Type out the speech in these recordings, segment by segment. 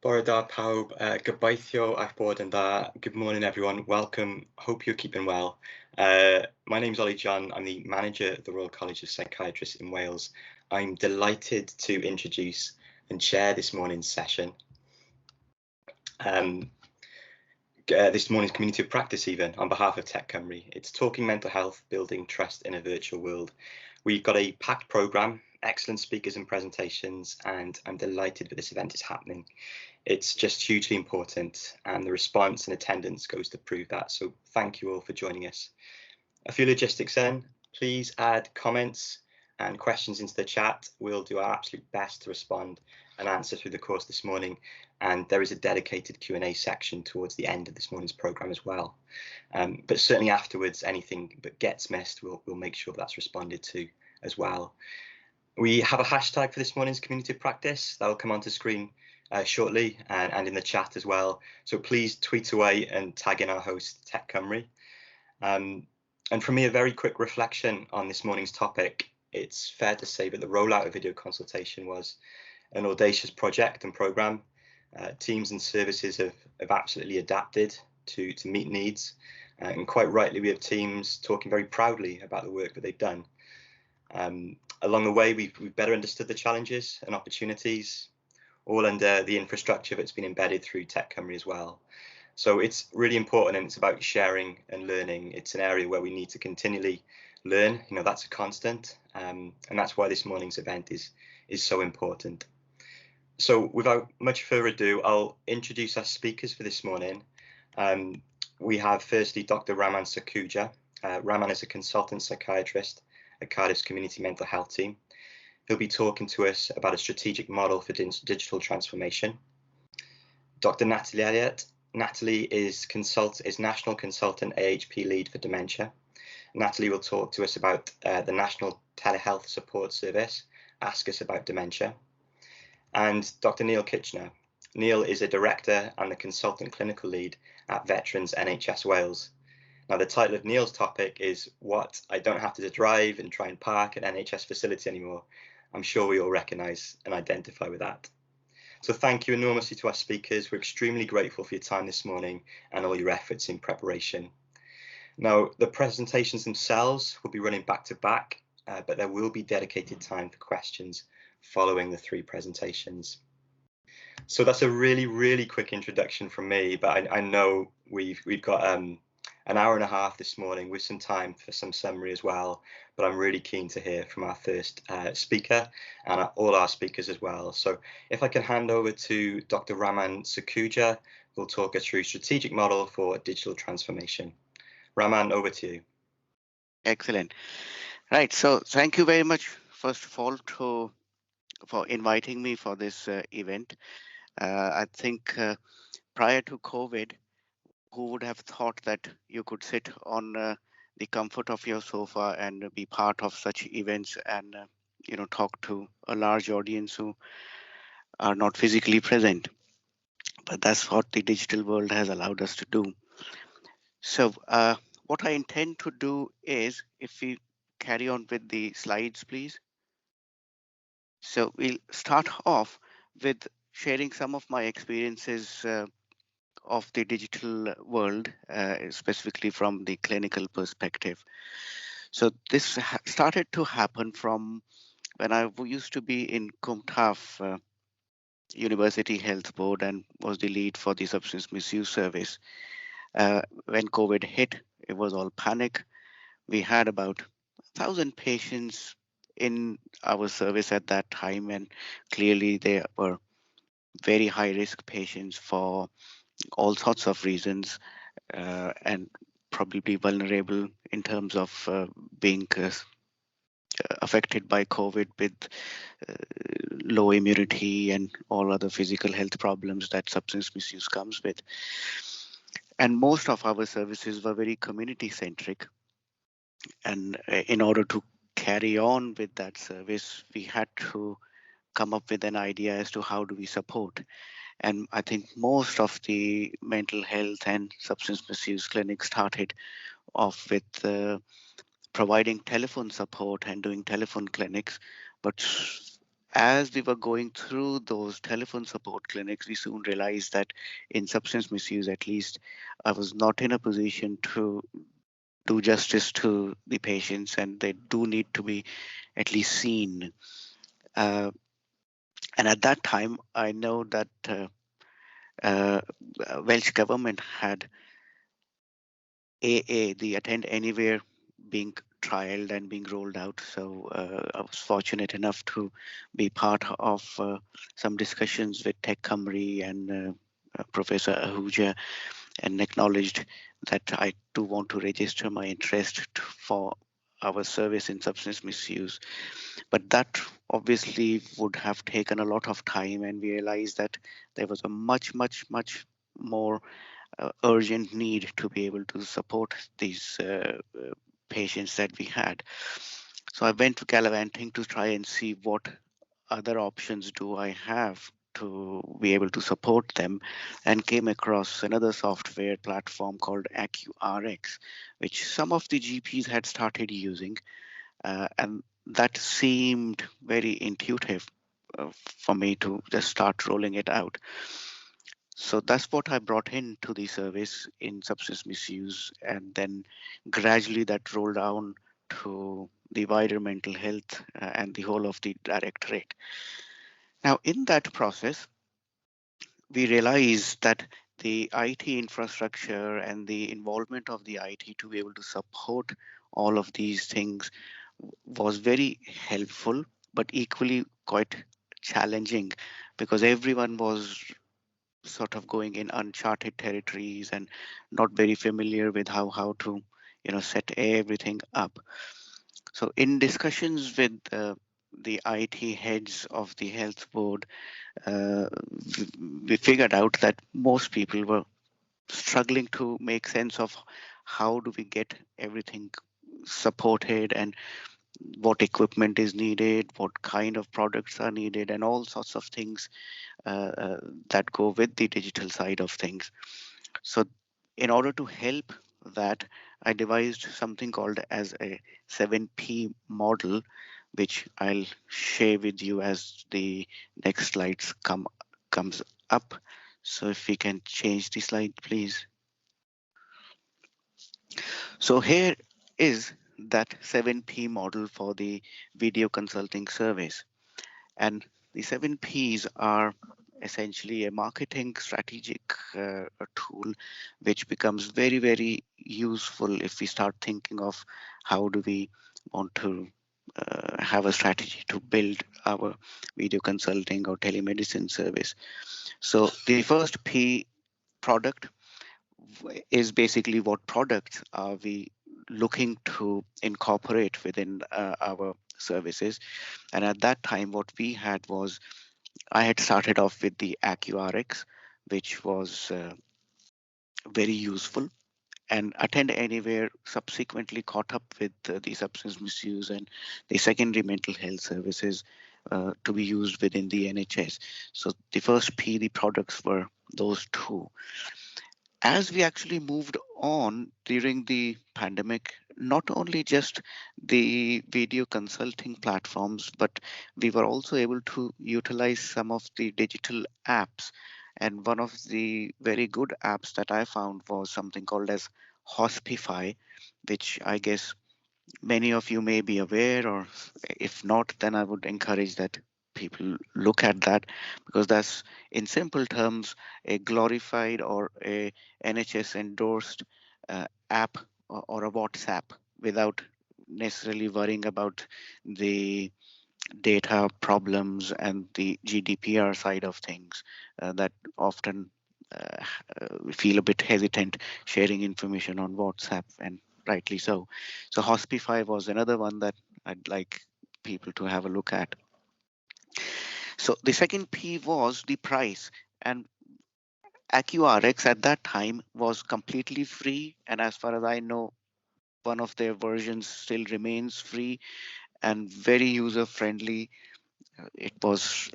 Bore da pawb, gobeithio a'ch bod yn dda. Good morning, everyone. Welcome. Hope you're keeping well. My name's John. I'm the manager of the Royal College of Psychiatrists in Wales. I'm delighted to introduce and chair this morning's session. This morning's community of practice even on behalf of Tech Cymru. It's talking mental health, building trust in a virtual world. We've got a packed programme, excellent speakers and presentations, and I'm delighted that this event is happening. It's just hugely important, and the response and attendance goes to prove that. So thank you all for joining us. A few logistics then. Please add comments and questions into the chat. We'll do our absolute best to respond and answer through the course this morning. And there is a dedicated Q&A section towards the end of this morning's programme as well. But certainly afterwards, anything that gets missed, we'll make sure that's responded to as well. We have a hashtag for this morning's community of practice that will come onto screen shortly and in the chat as well. So please tweet away and tag in our host, Tech Cymru. And for me, a very quick reflection on this morning's topic. It's fair to say that the rollout of video consultation was an audacious project and programme. Teams and services have absolutely adapted to meet needs. And quite rightly, we have teams talking very proudly about the work that they've done. Along the way, we've better understood the challenges and opportunities, all under the infrastructure that's been embedded through Tech Cymru as well. So it's really important, and it's about sharing and learning. It's an area where we need to continually learn. You know, that's a constant, and that's why this morning's event is so important. So without much further ado, I'll introduce our speakers for this morning. We have firstly Dr. Raman Sakhuja. Raman is a consultant psychiatrist at Cardiff's Community Mental Health Team. He'll be talking to us about a strategic model for digital transformation. Dr. Natalie Elliott. Natalie is National Consultant AHP Lead for Dementia. Natalie will talk to us about the National Telehealth Support Service, Ask Us About Dementia. And Dr. Neil Kitchener. Neil is a Director and the Consultant Clinical Lead at Veterans Nhs Wales. Now, the title of Neil's topic is What I Don't Have to Drive and Try and Park at NHS Facility Anymore. I'm sure we all recognise and identify with that. So thank you enormously to our speakers. We're extremely grateful for your time this morning and all your efforts in preparation. Now, the presentations themselves will be running back to back, but there will be dedicated time for questions following the three presentations. So that's a really quick introduction from me, but I know we've got an hour and a half this morning with some time for some summary as well, but I'm really keen to hear from our first speaker and all our speakers as well. So if I can hand over to Dr. Raman Sakhuja, who'll talk us through strategic model for digital transformation. Raman, over to you. Excellent. Right, so thank you very much, first of all, for inviting me for this event. I think prior to COVID, who would have thought that you could sit on the comfort of your sofa and be part of such events and talk to a large audience who are not physically present. But that's what the digital world has allowed us to do. So what I intend to do is, if we carry on with the slides, please. So we'll start off with sharing some of my experiences of the digital world, specifically from the clinical perspective. So this started to happen from when I used to be in Cwmtaf University Health Board and was the lead for the substance misuse service. When COVID hit, it was all panic. We had about 1,000 patients in our service at that time, and clearly they were very high risk patients for all sorts of reasons, and probably vulnerable in terms of being affected by COVID with low immunity and all other physical health problems that substance misuse comes with. And most of our services were very community centric. And in order to carry on with that service, we had to come up with an idea as to how do we support. And I think most of the mental health and substance misuse clinics started off with providing telephone support and doing telephone clinics. But as we were going through those telephone support clinics, we soon realized that in substance misuse, at least, I was not in a position to do justice to the patients, and they do need to be at least seen. Uh, and at that time, I know that uh, Welsh government had AA, the Attend Anywhere, being trialed and being rolled out. So I was fortunate enough to be part of some discussions with Tech Nghymru and Professor Ahuja, and acknowledged that I do want to register my interest for our service in substance misuse. But that obviously would have taken a lot of time, and we realized that there was a much, much, much more urgent need to be able to support these patients that we had. So I went to gallivanting to try and see what other options do I have to be able to support them, and came across another software platform called AccuRx, which some of the GPs had started using, and that seemed very intuitive for me to just start rolling it out. So that's what I brought into the service in substance misuse, and then gradually that rolled down to the wider mental health and the whole of the directorate. Now, in that process, we realized that the IT infrastructure and the involvement of the IT to be able to support all of these things was very helpful, but equally quite challenging, because everyone was sort of going in uncharted territories and not very familiar with how to set everything up. So in discussions with the IT heads of the health board, uh, we figured out that most people were struggling to make sense of how do we get everything supported, and what equipment is needed, what kind of products are needed, and all sorts of things that go with the digital side of things. So in order to help that, I devised something called as a 7P model, which I'll share with you as the next slides comes up. So if we can change the slide, please. So here is that 7P model for the video consulting service. And the 7Ps are essentially a marketing strategic tool, which becomes very, very useful if we start thinking of how do we want to have a strategy to build our video consulting or telemedicine service. So the first P, product, is basically what products are we looking to incorporate within our services. And at that time, what we had was, I had started off with the AccuRx, which was very useful, and Attend Anywhere subsequently caught up with the substance misuse and the secondary mental health services to be used within the NHS. So the first P, the products, were those two. As we actually moved on during the pandemic, not only just the video consulting platforms, but we were also able to utilize some of the digital apps. And one of the very good apps that I found was something called as Hospify, which I guess many of you may be aware, or if not, then I would encourage that people look at that, because that's, in simple terms, a glorified or a NHS endorsed app, or a WhatsApp, without necessarily worrying about the data problems and the GDPR side of things that often we feel a bit hesitant sharing information on WhatsApp, and rightly so. So Hospify was another one that I'd like people to have a look at. So the second P was the price, and AccuRx at that time was completely free, and as far as I know, one of their versions still remains free and very user friendly. It was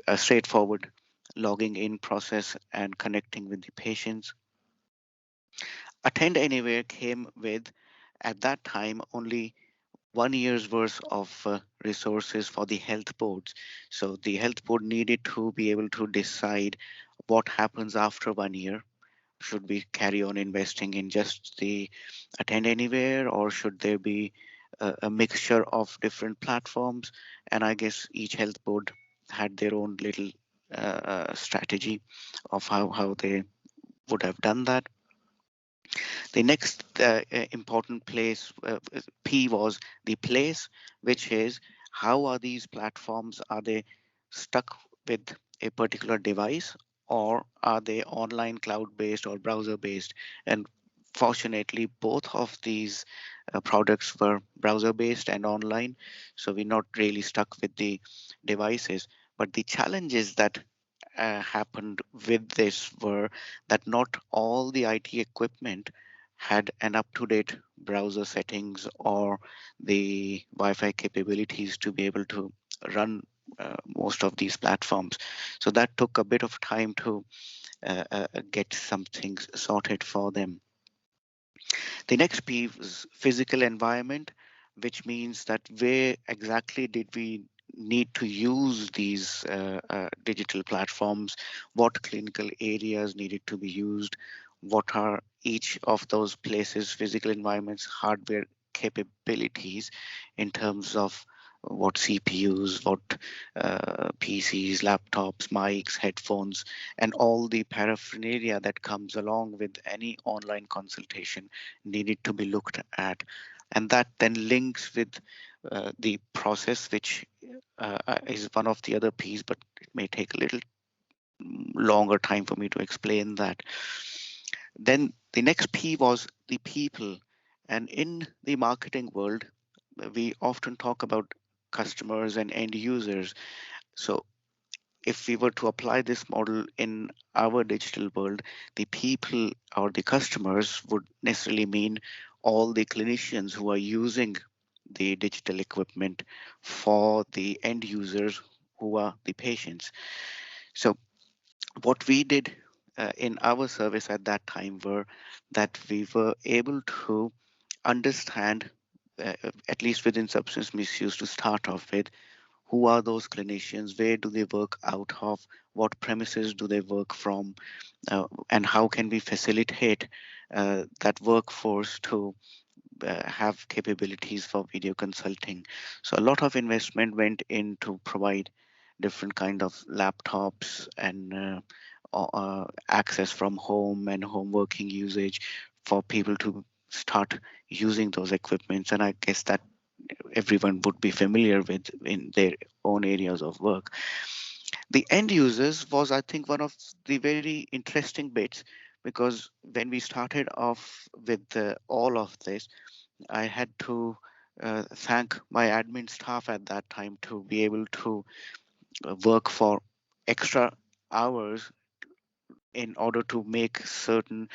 a straightforward logging in process and connecting with the patients. Attend Anywhere came with, at that time, only 1 year's worth of resources for the health boards. So the health board needed to be able to decide what happens after 1 year. Should we carry on investing in just the attend anywhere, or should there be a mixture of different platforms? And I guess each health board had their own little strategy of how they would have done that. The next important place, P, was the place, which is how are these platforms? Are they stuck with a particular device, or are they online, cloud-based, or browser-based? And fortunately, both of these products were browser-based and online, so we're not really stuck with the devices. But the challenges that happened with this were that not all the IT equipment had an up-to-date browser settings or the Wi-Fi capabilities to be able to run most of these platforms. So that took a bit of time to get some things sorted for them. The next P was physical environment, which means that where exactly did we need to use these digital platforms, what clinical areas needed to be used, what are each of those places, physical environments, hardware capabilities in terms of what CPUs, what PCs, laptops, mics, headphones, and all the paraphernalia that comes along with any online consultation needed to be looked at. And that then links with the process, which is one of the other P's, but it may take a little longer time for me to explain that. Then the next P was the people. And in the marketing world, we often talk about customers and end users. So if we were to apply this model in our digital world, the people or the customers would necessarily mean all the clinicians who are using the digital equipment for the end users who are the patients. So what we did in our service at that time were that we were able to understand, at least within substance misuse to start off with, who are those clinicians, where do they work out of, what premises do they work from, and how can we facilitate that workforce to have capabilities for video consulting. So a lot of investment went in to provide different kind of laptops and access from home and home working usage for people to start using those equipments. And I guess that everyone would be familiar with in their own areas of work. The end users was, I think, one of the very interesting bits, because when we started off with all of this, I had to thank my admin staff at that time to be able to work for extra hours in order to make certain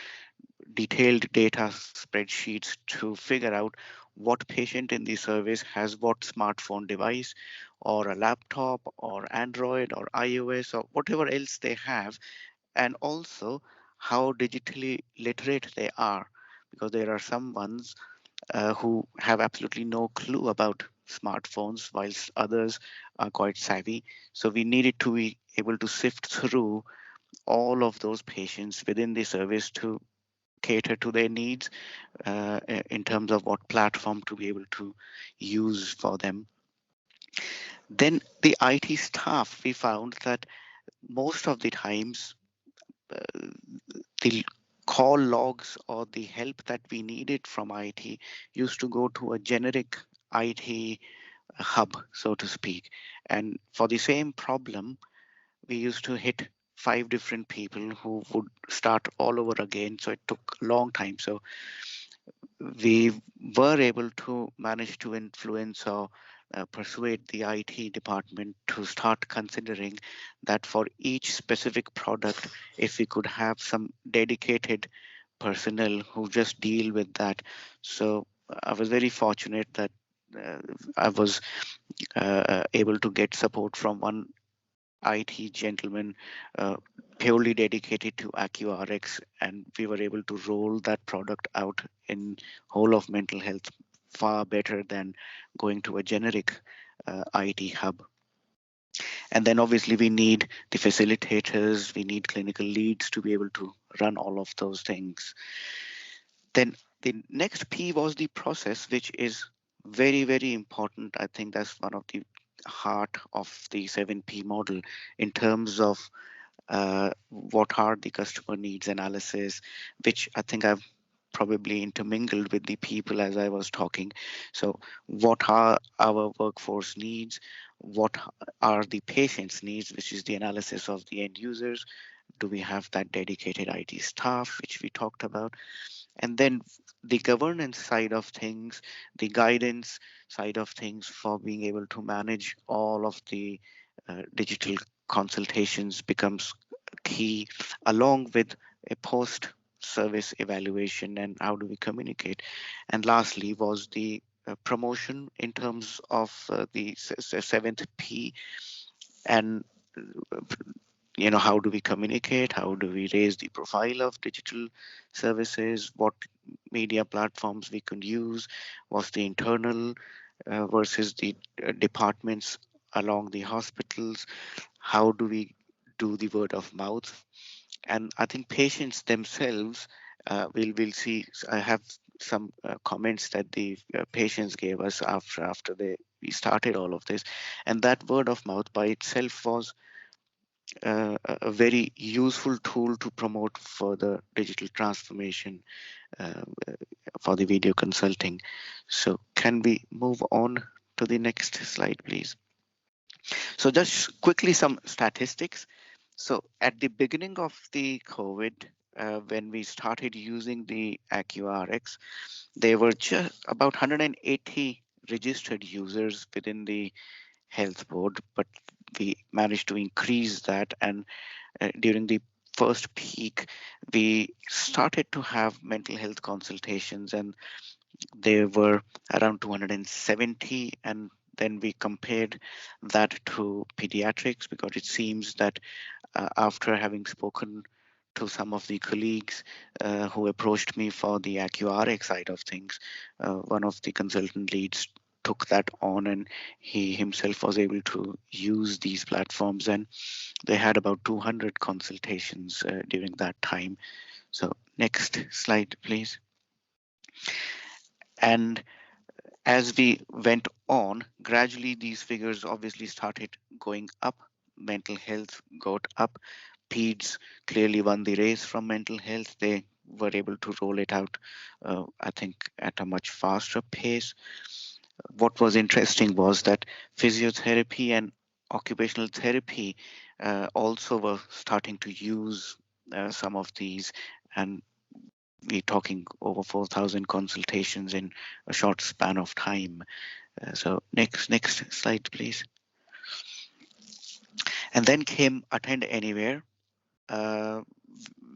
detailed data spreadsheets to figure out what patient in the service has what smartphone device or a laptop or Android or iOS or whatever else they have, and also how digitally literate they are, because there are some ones who have absolutely no clue about smartphones, whilst others are quite savvy. So we needed to be able to sift through all of those patients within the service to cater to their needs in terms of what platform to be able to use for them. Then the IT staff, we found that most of the times the call logs or the help that we needed from IT used to go to a generic IT hub, so to speak. And for the same problem, we used to hit 5 different people who would start all over again. So it took a long time. So we were able to manage to influence or persuade the IT department to start considering that for each specific product, if we could have some dedicated personnel who just deal with that. So I was very fortunate that I was able to get support from one IT gentleman purely dedicated to AccuRx, and we were able to roll that product out in whole of mental health far better than going to a generic IT hub. And then obviously we need the facilitators, we need clinical leads to be able to run all of those things. Then the next P was the process, which is very, very important. I think that's one of the heart of the 7P model in terms of what are the customer needs analysis, which I think I've probably intermingled with the people as I was talking. So what are our workforce needs? What are the patient's needs, which is the analysis of the end users? Do we have that dedicated IT staff, which we talked about? And then the governance side of things, the guidance side of things for being able to manage all of the digital consultations becomes key, along with a post service evaluation and how do we communicate. And lastly was the promotion in terms of the seventh P, and how do we communicate, how do we raise the profile of digital services, what media platforms we could use, what's the internal versus the departments along the hospitals, how do we do the word of mouth. And I think patients themselves will see. I have some comments that the patients gave us after we started all of this, and that word of mouth by itself was a very useful tool to promote further digital transformation uh, for the video consulting. So can we move on to the next slide, please? So just quickly some statistics. So at the beginning of the COVID, when we started using the AccuRx, there were just about 180 registered users within the health board, but we managed to increase that. And during the first peak, we started to have mental health consultations, and there were around 270. And then we compared that to pediatrics, because it seems that after having spoken to some of the colleagues who approached me for the AccuRx side of things, one of the consultant leads took that on, and he himself was able to use these platforms, and they had about 200 consultations during that time. So next slide, please. And as we went on, gradually these figures obviously started going up. Mental health got up. PEDS clearly won the race from mental health. They were able to roll it out, I think, at a much faster pace. What was interesting was that physiotherapy and occupational therapy also were starting to use some of these, and we're talking over 4,000 consultations in a short span of time. So next slide, please. And then came Attend Anywhere,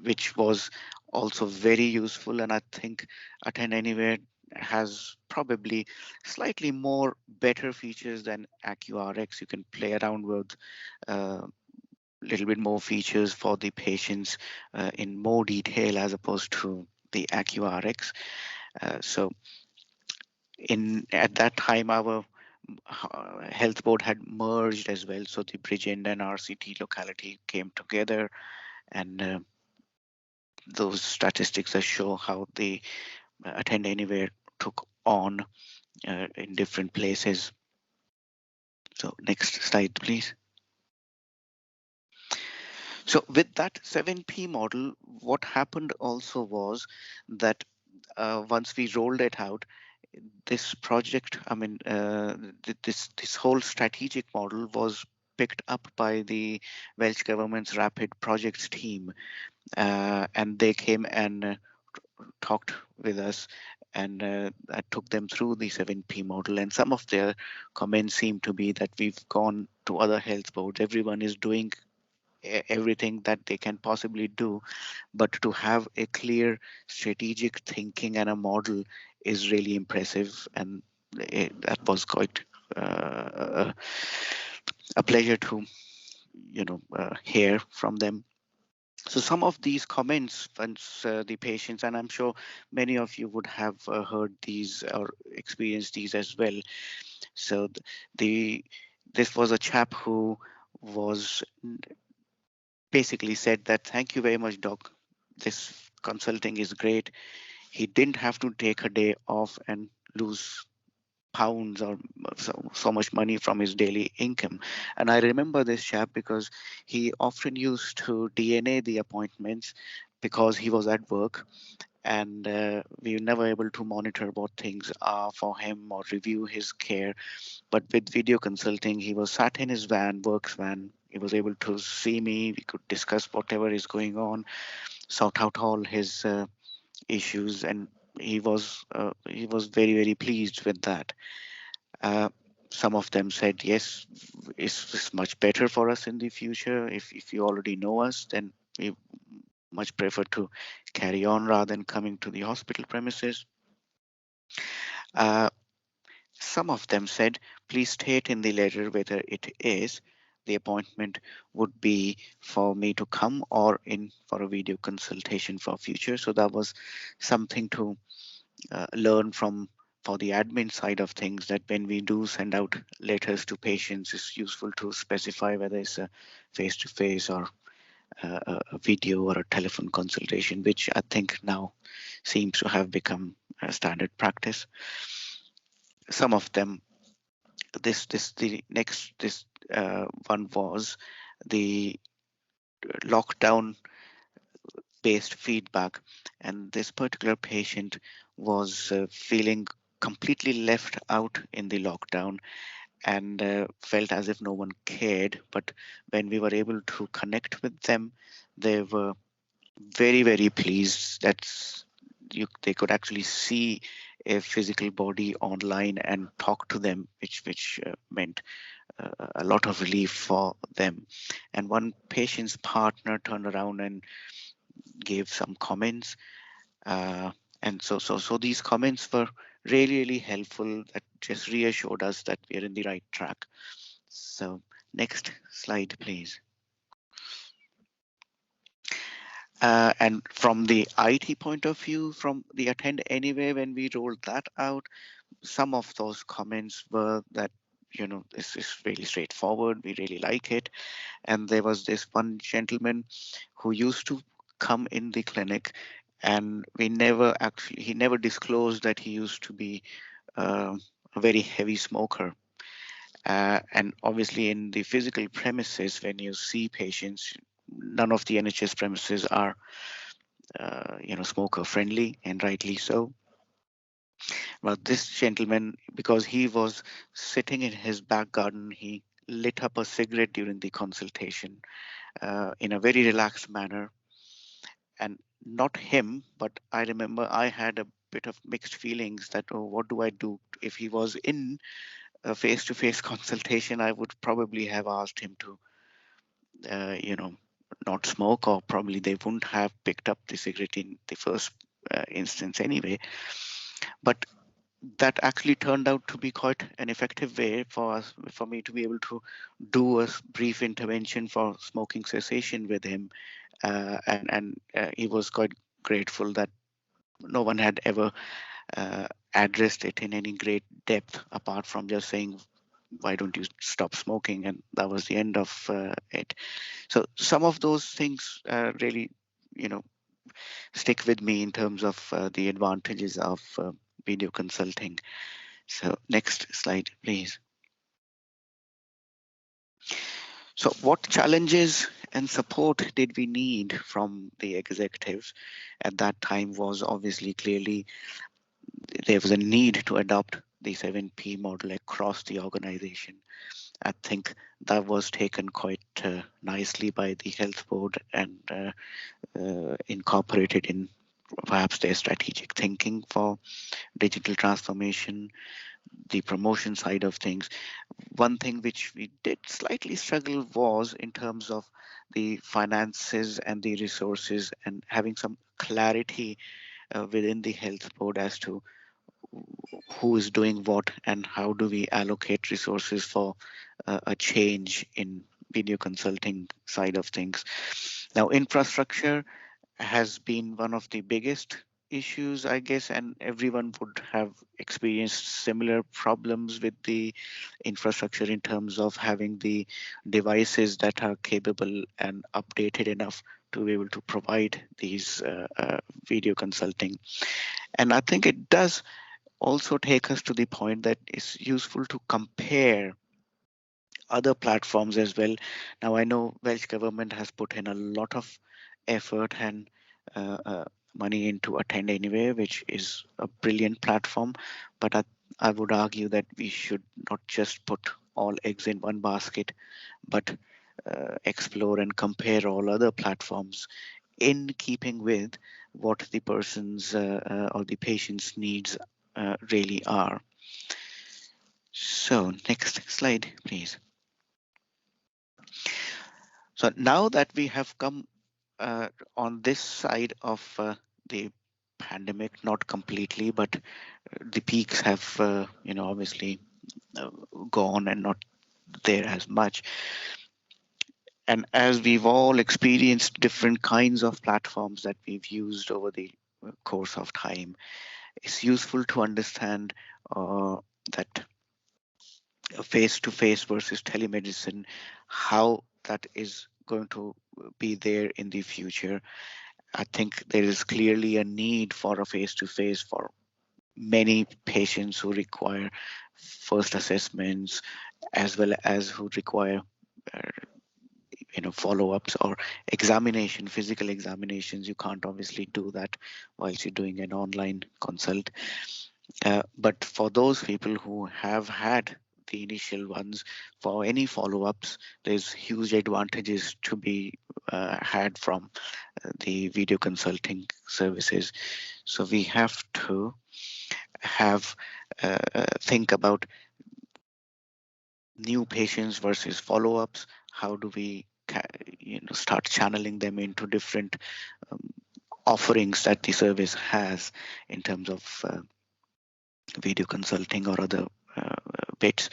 which was also very useful. And I think Attend Anywhere has probably slightly more better features than AccuRx. You can play around with a little bit more features for the patients in more detail as opposed to the AccuRx. So at that time, our health board had merged as well. So the Bridgend and RCT locality came together, and those statistics that show how the Attend Anywhere took on in different places. So next slide, please. So with that 7P model, what happened also was that once we rolled it out, this project, this whole strategic model was picked up by the Welsh government's rapid projects team, and they came and talked with us, and I took them through the 7P model, and some of their comments seem to be that we've gone to other health boards. Everyone is doing everything that they can possibly do, but to have a clear strategic thinking and a model is really impressive, and that was quite a pleasure to hear from them. So some of these comments, once the patients, and I'm sure many of you would have heard these or experienced these as well. So this was a chap who was basically said that, thank you very much, doc. This consulting is great. He didn't have to take a day off and lose pounds or so much money from his daily income. And I remember this chap because he often used to DNA the appointments because he was at work, and we were never able to monitor what things are for him or review his care. But with video consulting, he was sat in his van, works van. He was able to see me. We could discuss whatever is going on, sort out all his issues, and he was very pleased with that. Uh, some of them said, yes, it's much better for us in the future. If you already know us, then we much prefer to carry on rather than coming to the hospital premises. Uh, some of them said, please state in the letter whether it is the appointment would be for me to come or in for a video consultation for future. So that was something to learn from for the admin side of things, that when we do send out letters to patients, it's useful to specify whether it's a face-to-face or a video or a telephone consultation, which I think now seems to have become a standard practice. Some of them, the next one was the lockdown based feedback, and this particular patient was feeling completely left out in the lockdown and felt as if no one cared. But when we were able to connect with them, they were very pleased that they could actually see a physical body online and talk to them, which meant a lot of relief for them. And one patient's partner turned around and gave some comments, and so these comments were really helpful. That just reassured us that we're in the right track. So next slide, please. And from the IT point of view, from the Attend Anywhere, when we rolled that out, some of those comments were that, this is really straightforward, we really like it. And there was this one gentleman who used to come in the clinic, and he never disclosed that he used to be a very heavy smoker. And obviously in the physical premises, when you see patients, none of the NHS premises are smoker friendly, and rightly so. Well, this gentleman, because he was sitting in his back garden, he lit up a cigarette during the consultation in a very relaxed manner. And not him, but I remember I had a bit of mixed feelings that, oh, what do I do? If he was in a face-to-face consultation, I would probably have asked him to, not smoke, or probably they wouldn't have picked up the cigarette in the first instance anyway. But that actually turned out to be quite an effective way for me to be able to do a brief intervention for smoking cessation with him, and he was quite grateful that no one had ever addressed it in any great depth apart from just saying, why don't you stop smoking? And that was the end of it. So some of those things really, stick with me in terms of the advantages of video consulting. So next slide, please. So what challenges and support did we need from the executives at that time? Was obviously clearly there was a need to adopt the 7P model across the organization. I think that was taken quite nicely by the health board and incorporated in perhaps their strategic thinking for digital transformation, the promotion side of things. One thing which we did slightly struggle was in terms of the finances and the resources, and having some clarity within the health board as to who is doing what and how do we allocate resources for a change in video consulting side of things. Now, infrastructure has been one of the biggest issues, I guess, and everyone would have experienced similar problems with the infrastructure in terms of having the devices that are capable and updated enough to be able to provide these video consulting. And I think it does also take us to the point that it's useful to compare other platforms as well. Now, I know Welsh government has put in a lot of effort and money into Attend Anywhere, which is a brilliant platform. But I would argue that we should not just put all eggs in one basket, but explore and compare all other platforms in keeping with what the person's or the patient's needs really are. So next slide, please. So now that we have come on this side of the pandemic, not completely, but the peaks have, obviously gone and not there as much. And as we've all experienced different kinds of platforms that we've used over the course of time, it's useful to understand that face-to-face versus telemedicine, how that is going to be there in the future. I think there is clearly a need for a face-to-face for many patients who require first assessments, as well as who require follow-ups or physical examinations. You can't obviously do that whilst you're doing an online consult. But for those people who have had the initial ones, for any follow-ups, there's huge advantages to be had from the video consulting services. So we have to think about new patients versus follow-ups. How do we start channeling them into different offerings that the service has in terms of video consulting or other bits.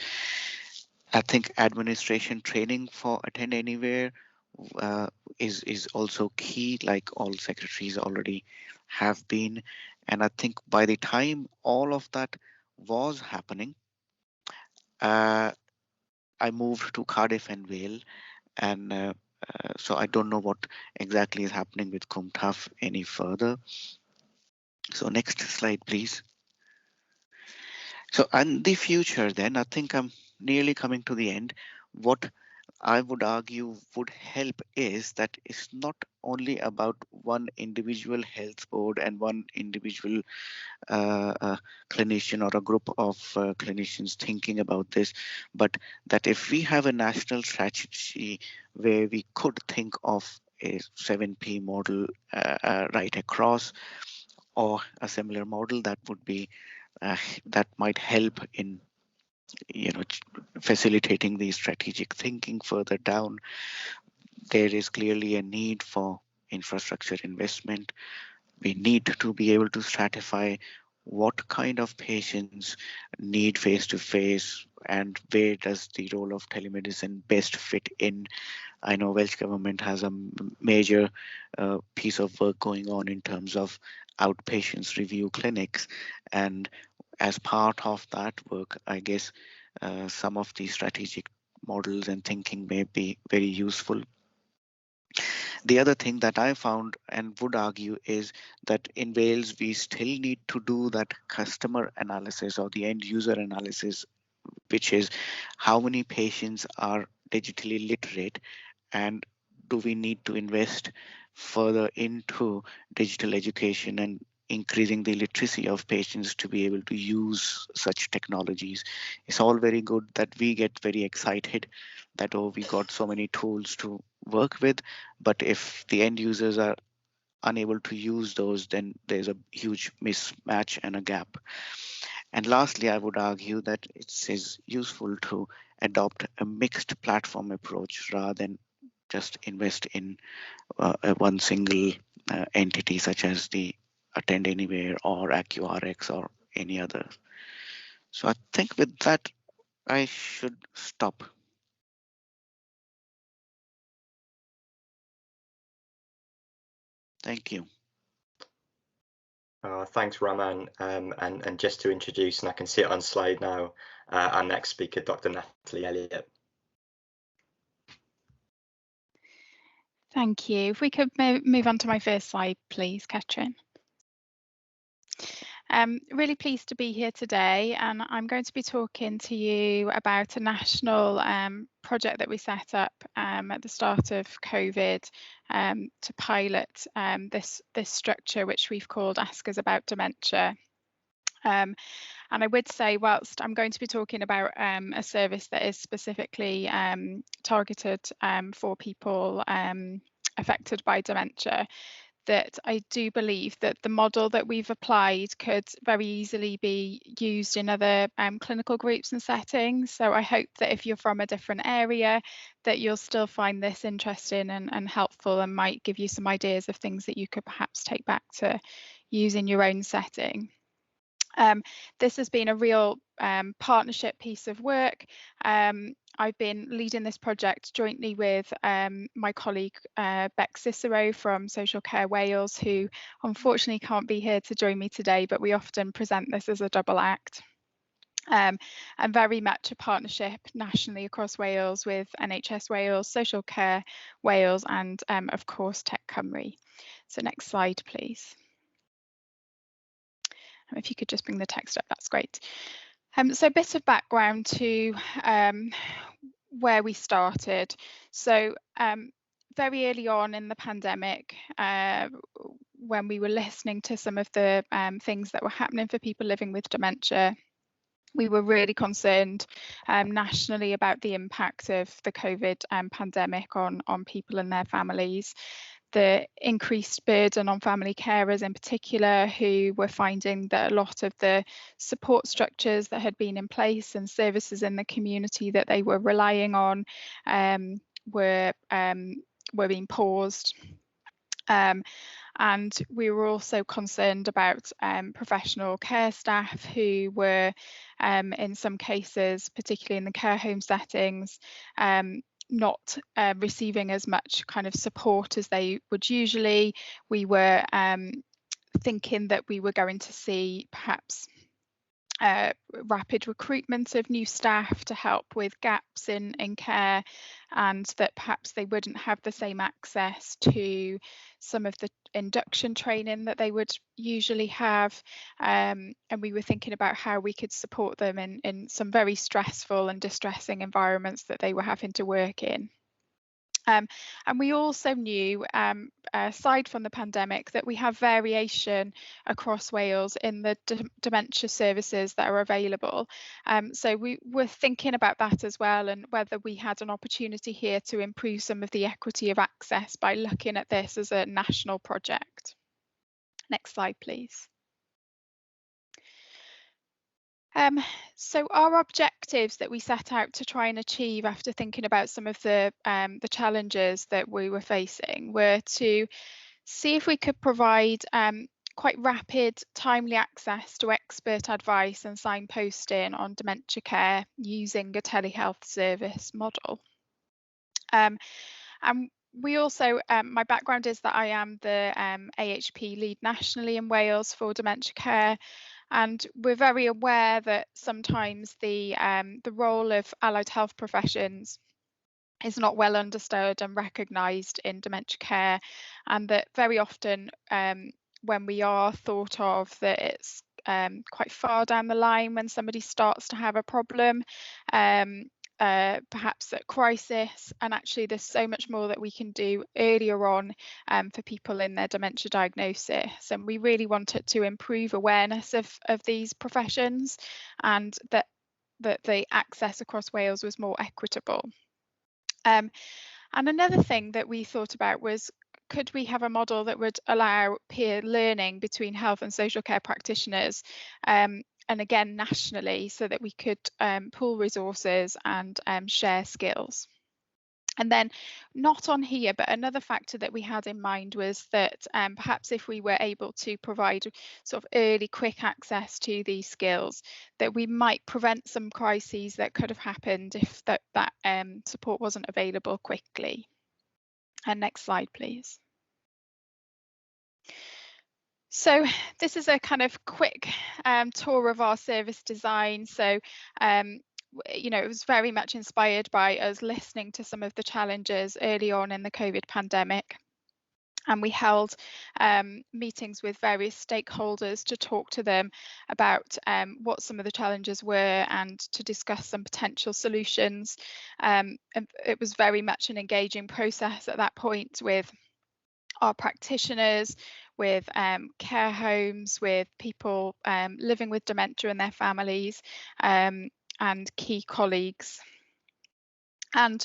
I think administration training for Attend Anywhere is also key, like all secretaries already have been. And I think by the time all of that was happening, I moved to Cardiff and Vale, and so I don't know what exactly is happening with Cwmtaf any further. So next slide, please. So in the future, then, I think I'm nearly coming to the end. What I would argue would help is that it's not only about one individual health board and one individual clinician or a group of clinicians thinking about this, but that if we have a national strategy where we could think of a 7P model right across, or a similar model that would be that might help in facilitating the strategic thinking further down. There is clearly a need for infrastructure investment. We need to be able to stratify what kind of patients need face-to-face and where does the role of telemedicine best fit in. I know Welsh Government has a major piece of work going on in terms of outpatients review clinics, and as part of that work, I guess some of the strategic models and thinking may be very useful. The other thing that I found and would argue is that in Wales, we still need to do that customer analysis or the end user analysis, which is how many patients are digitally literate, and do we need to invest further into digital education and increasing the literacy of patients to be able to use such technologies. It's all very good that we get very excited that, oh, we got so many tools to work with, but if the end users are unable to use those, then there's a huge mismatch and a gap. And lastly, I would argue that it is useful to adopt a mixed platform approach rather than just invest in one single entity such as the Attend Anywhere or AccuRx or any other. So I think with that, I should stop. Thank you. Thanks, Raman. And just to introduce, and I can see it on slide now, our next speaker, Dr. Natalie Elliott. Thank you. If we could move on to my first slide, please, Katrin. Really pleased to be here today, and I'm going to be talking to you about a national project that we set up at the start of COVID to pilot this structure, which we've called Ask Us About Dementia. And I would say, whilst I'm going to be talking about a service that is specifically targeted for people affected by dementia, that I do believe that the model that we've applied could very easily be used in other clinical groups and settings. So I hope that if you're from a different area, that you'll still find this interesting and helpful, and might give you some ideas of things that you could perhaps take back to use in your own setting. This has been a real partnership piece of work. I've been leading this project jointly with my colleague Beck Cicero from Social Care Wales, who unfortunately can't be here to join me today, but we often present this as a double act. And very much a partnership nationally across Wales with Nhs Wales, Social Care Wales, and of course Tech Cymru. So next slide, please. If you could just bring the text up, that's great. So a bit of background to where we started. So very early on in the pandemic, when we were listening to some of the things that were happening for people living with dementia, we were really concerned nationally about the impact of the COVID pandemic on people and their families. The increased burden on family carers in particular, who were finding that a lot of the support structures that had been in place and services in the community that they were relying on were being paused. And we were also concerned about professional care staff who were, in some cases, particularly in the care home settings, not receiving as much kind of support as they would usually. We were thinking that we were going to see perhaps rapid recruitment of new staff to help with gaps in care, and that perhaps they wouldn't have the same access to some of the induction training that they would usually have, and we were thinking about how we could support them in some very stressful and distressing environments that they were having to work in. And we also knew, aside from the pandemic, that we have variation across Wales in the dementia services that are available. So we were thinking about that as well, and whether we had an opportunity here to improve some of the equity of access by looking at this as a national project. Next slide, please. So our objectives that we set out to try and achieve after thinking about some of the challenges that we were facing were to see if we could provide quite rapid, timely access to expert advice and signposting on dementia care using a telehealth service model. And we also, my background is that I am the AHP lead nationally in Wales for dementia care. And we're very aware that sometimes the role of allied health professions is not well understood and recognised in dementia care, and that very often when we are thought of, that it's quite far down the line when somebody starts to have a problem, perhaps at crisis, and actually there's so much more that we can do earlier on for people in their dementia diagnosis, and we really wanted to improve awareness of these professions, and that the access across Wales was more equitable. And another thing that we thought about was, could we have a model that would allow peer learning between health and social care practitioners, and again nationally, so that we could pool resources and share skills. And then, not on here, but another factor that we had in mind was that perhaps if we were able to provide sort of early, quick access to these skills, that we might prevent some crises that could have happened if that support wasn't available quickly. And next slide, please. So this is a kind of quick tour of our service design. So, you know, it was very much inspired by us listening to some of the challenges early on in the COVID pandemic. And we held meetings with various stakeholders to talk to them about what some of the challenges were and to discuss some potential solutions. And it was very much an engaging process at that point with our practitioners, with care homes, with people living with dementia and their families, and key colleagues. And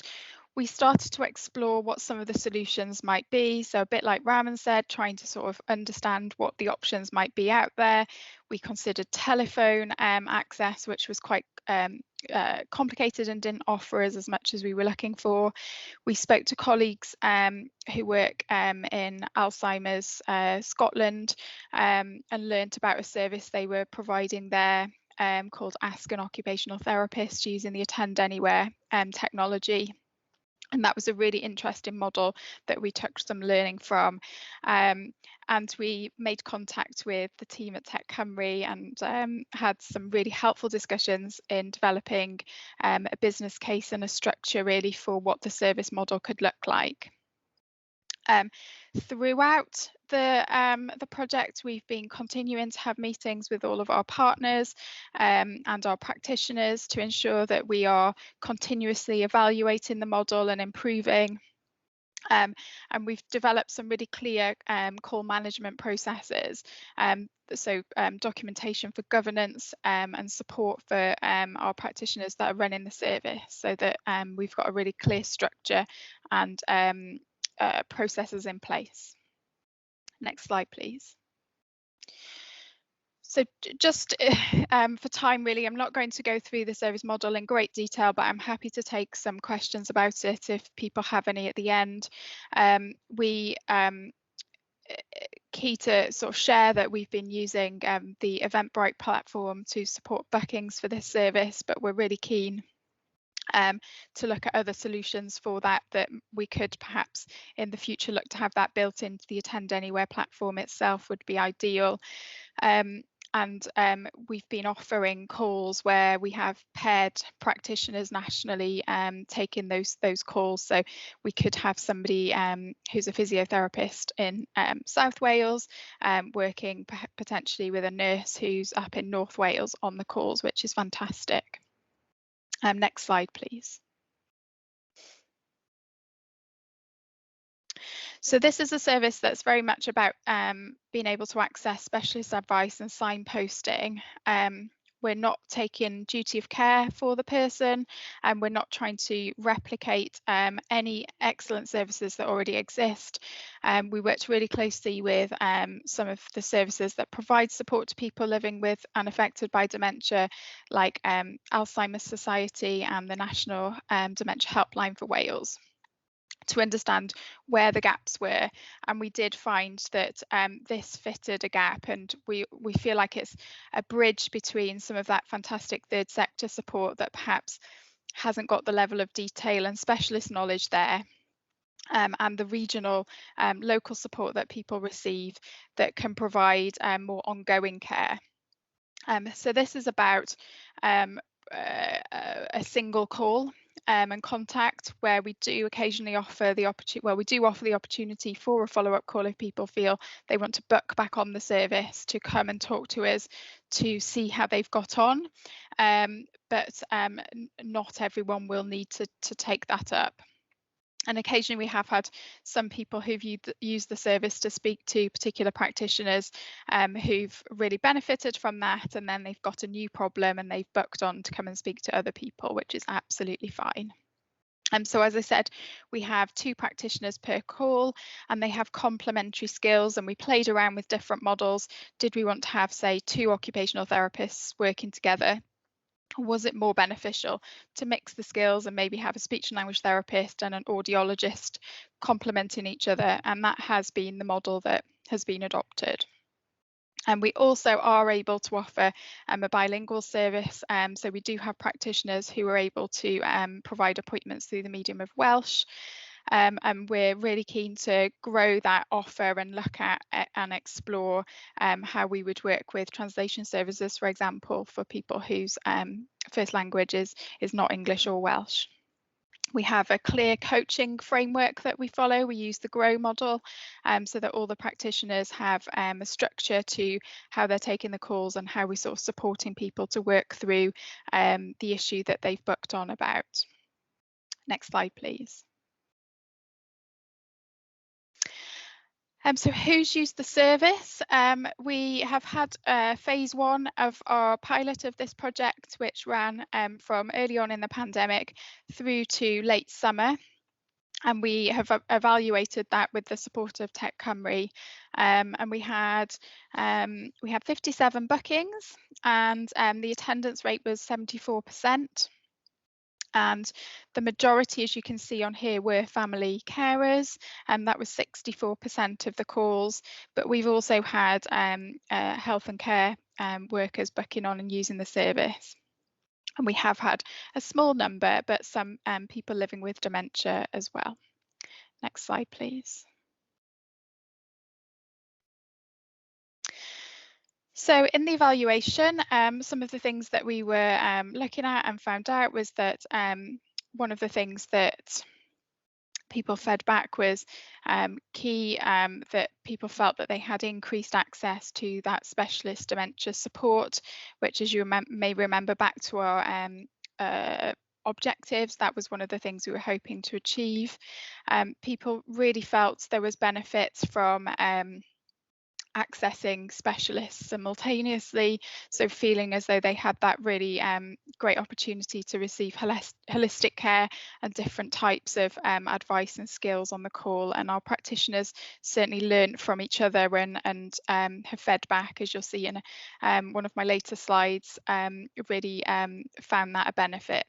we started to explore what some of the solutions might be. So a bit like Raman said, trying to sort of understand what the options might be out there. We considered telephone access, which was quite complicated and didn't offer us as much as we were looking for. We spoke to colleagues who work in Alzheimer's Scotland and learnt about a service they were providing there called Ask an Occupational Therapist using the Attend Anywhere technology. And that was a really interesting model that we took some learning from. And we made contact with the team at Tech Cymru and had some really helpful discussions in developing a business case and a structure really for what the service model could look like. Throughout the project, we've been continuing to have meetings with all of our partners and our practitioners to ensure that we are continuously evaluating the model and improving. And we've developed some really clear call management processes. So documentation for governance and support for our practitioners that are running the service, so that we've got a really clear structure and processes in place. Next slide, please. So just for time, really, I'm not going to go through the service model in great detail, but I'm happy to take some questions about it if people have any at the end. Key to sort of share that we've been using the Eventbrite platform to support bookings for this service, but we're really keen to look at other solutions for that we could perhaps in the future look to have that built into the Attend Anywhere platform itself would be ideal. And we've been offering calls where we have paired practitioners nationally taking those calls. So we could have somebody who's a physiotherapist in South Wales working potentially with a nurse who's up in North Wales on the calls, which is fantastic. Next slide, please. So this is a service that's very much about being able to access specialist advice and signposting. We're not taking duty of care for the person, and we're not trying to replicate any excellent services that already exist. We worked really closely with some of the services that provide support to people living with and affected by dementia, like Alzheimer's Society and the National Dementia Helpline for Wales, to understand where the gaps were, and we did find that this fitted a gap, and we feel like it's a bridge between some of that fantastic third sector support that perhaps hasn't got the level of detail and specialist knowledge there, and the regional local support that people receive that can provide more ongoing care. So this is about a single call and contact, where we do occasionally offer the opportunity for a follow-up call if people feel they want to book back on the service to come and talk to us to see how they've got on, but not everyone will need to take that up. And occasionally we have had some people who've used the service to speak to particular practitioners who've really benefited from that, and then they've got a new problem and they've booked on to come and speak to other people, which is absolutely fine. So as I said, we have 2 practitioners per call, and they have complementary skills, and we played around with different models. Did we want to have, say, 2 occupational therapists working together? Was it more beneficial to mix the skills and maybe have a speech and language therapist and an audiologist complementing each other? And that has been the model that has been adopted. And we also are able to offer a bilingual service. So we do have practitioners who are able to provide appointments through the medium of Welsh. and we're really keen to grow that offer and look at and explore how we would work with translation services, for example, for people whose first language is not English or Welsh. We have a clear coaching framework that we follow. We use the GROW model so that all the practitioners have a structure to how they're taking the calls and how we're sort of supporting people to work through the issue that they've booked on about. Next slide, please. So who's used the service? We have had phase 1 of our pilot of this project, which ran from early on in the pandemic through to late summer. And we have evaluated that with the support of Tech Cymru, and we had 57 bookings, and the attendance rate was 74%. And the majority, as you can see on here, were family carers, and that was 64% of the calls. But we've also had health and care workers booking on and using the service. And we have had a small number, but some people living with dementia as well. Next slide, please. So in the evaluation, some of the things that we were looking at and found out was that one of the things that people fed back was key, that people felt that they had increased access to that specialist dementia support, which, as you may remember back to our objectives, that was one of the things we were hoping to achieve. People really felt there was benefits from accessing specialists simultaneously, so feeling as though they had that really great opportunity to receive holistic care and different types of advice and skills on the call. And our practitioners certainly learned from each other and have fed back, as you'll see in one of my later slides, really found that a benefit.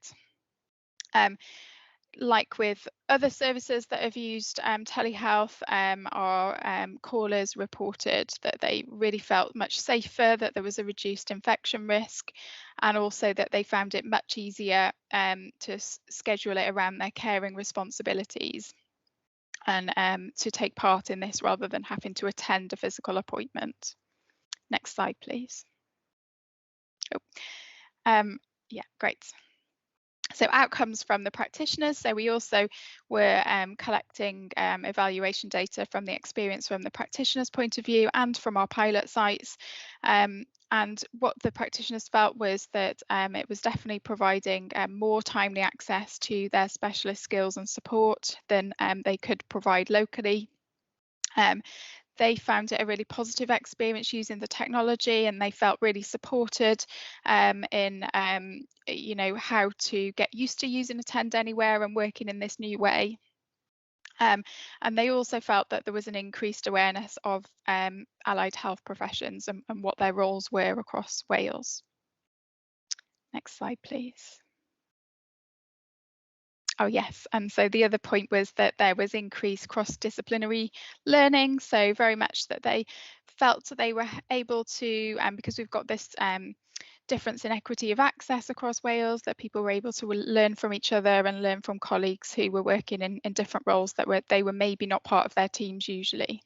Like with other services that have used telehealth, our callers reported that they really felt much safer, that there was a reduced infection risk, and also that they found it much easier to schedule it around their caring responsibilities and to take part in this rather than having to attend a physical appointment. Next slide, please. Yeah, great. So outcomes from the practitioners. So we also were collecting evaluation data from the experience from the practitioner's point of view and from our pilot sites. And what the practitioners felt was that it was definitely providing more timely access to their specialist skills and support than they could provide locally. They found it a really positive experience using the technology, and they felt really supported in you know, how to get used to using Attend Anywhere and working in this new way. And they also felt that there was an increased awareness of allied health professions and what their roles were across Wales. Next slide, please. Oh yes, and so the other point was that there was increased cross-disciplinary learning, so very much that they felt that they were able to, because we've got this difference in equity of access across Wales, that people were able to learn from each other and learn from colleagues who were working in different roles that they were maybe not part of their teams usually.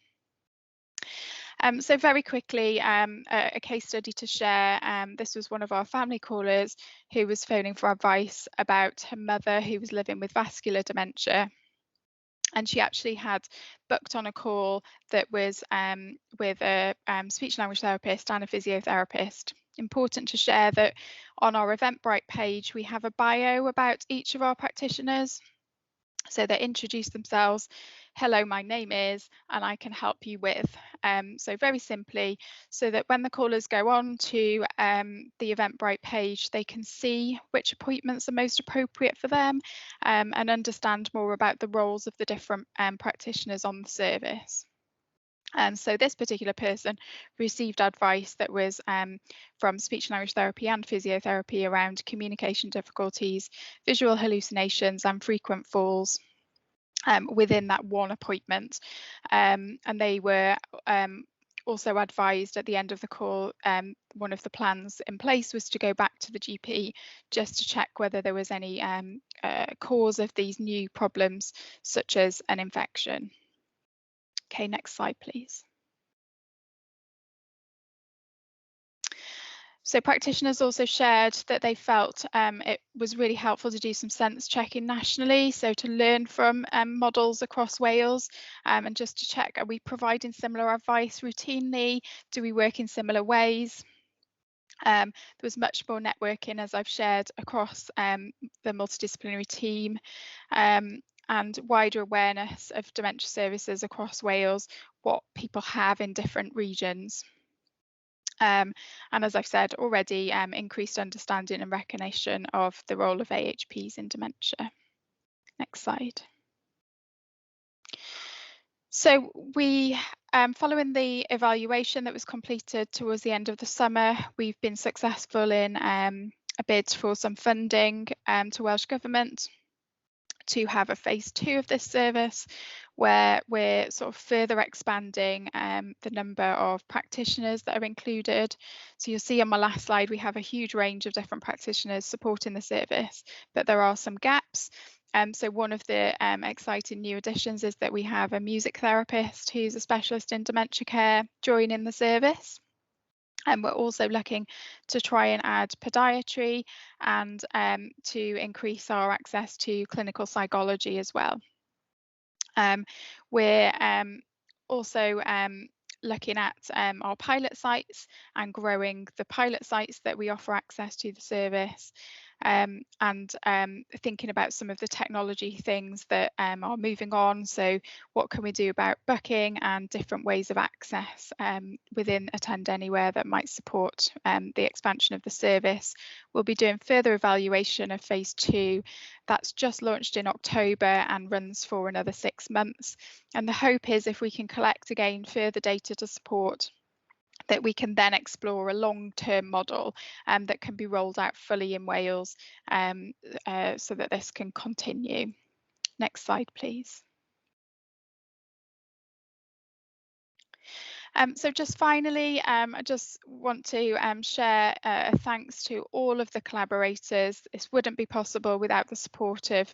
So very quickly, a case study to share. This was one of our family callers who was phoning for advice about her mother who was living with vascular dementia. And she actually had booked on a call that was with a speech language therapist and a physiotherapist. Important to share that on our Eventbrite page, we have a bio about each of our practitioners. So they introduce themselves. Hello, my name is, and I can help you with. So very simply, so that when the callers go on to the Eventbrite page, they can see which appointments are most appropriate for them and understand more about the roles of the different practitioners on the service. And so this particular person received advice that was from speech language therapy and physiotherapy around communication difficulties, visual hallucinations and frequent falls within that one appointment. And they were also advised at the end of the call, one of the plans in place was to go back to the GP just to check whether there was any cause of these new problems, such as an infection. Okay, next slide, please. So practitioners also shared that they felt it was really helpful to do some sense checking nationally, so to learn from models across Wales and just to check, are we providing similar advice routinely? Do we work in similar ways? There was much more networking, as I've shared, across the multidisciplinary team and wider awareness of dementia services across Wales, what people have in different regions. And as I've said already, increased understanding and recognition of the role of AHPs in dementia. Next slide. So we, following the evaluation that was completed towards the end of the summer, we've been successful in a bid for some funding to Welsh Government to have a phase 2 of this service, where we're sort of further expanding the number of practitioners that are included. So you'll see on my last slide, we have a huge range of different practitioners supporting the service, but there are some gaps. So one of the exciting new additions is that we have a music therapist who's a specialist in dementia care joining the service. And we're also looking to try and add podiatry and to increase our access to clinical psychology as well. We're also looking at our pilot sites and growing the pilot sites that we offer access to the service, and thinking about some of the technology things that are moving on. So what can we do about booking and different ways of access within Attend Anywhere that might support the expansion of the service. We'll be doing further evaluation of phase 2. That's just launched in October and runs for another 6 months. And the hope is, if we can collect again further data to support, that we can then explore a long-term model that can be rolled out fully in Wales so that this can continue. Next slide, please. So just finally, I just want to share a thanks to all of the collaborators. This wouldn't be possible without the support of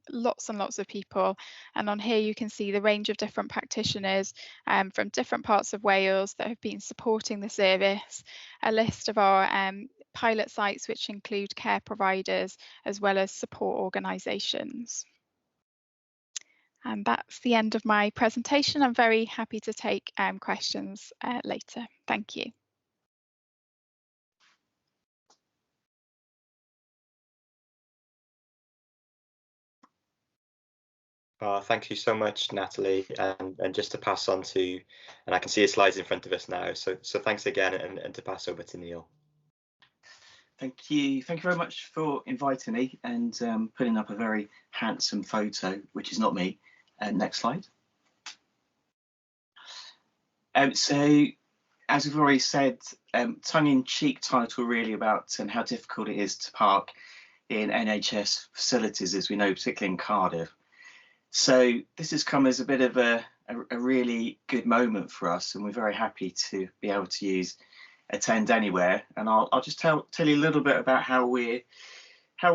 lots and lots of people. And on here you can see the range of different practitioners from different parts of Wales that have been supporting the service, a list of our pilot sites which include care providers as well as support organisations. And that's the end of my presentation. I'm very happy to take questions later. Thank you. Thank you so much, Natalie. And just to pass on to, and I can see the slides in front of us now. So thanks again, and to pass over to Neil. Thank you very much for inviting me and putting up a very handsome photo, which is not me. Next slide. So, as we've already said, tongue-in-cheek title really about how difficult it is to park in NHS facilities, as we know, particularly in Cardiff. So this has come as a bit of a really good moment for us, and we're very happy to be able to use Attend Anywhere. And I'll just tell you a little bit about how we're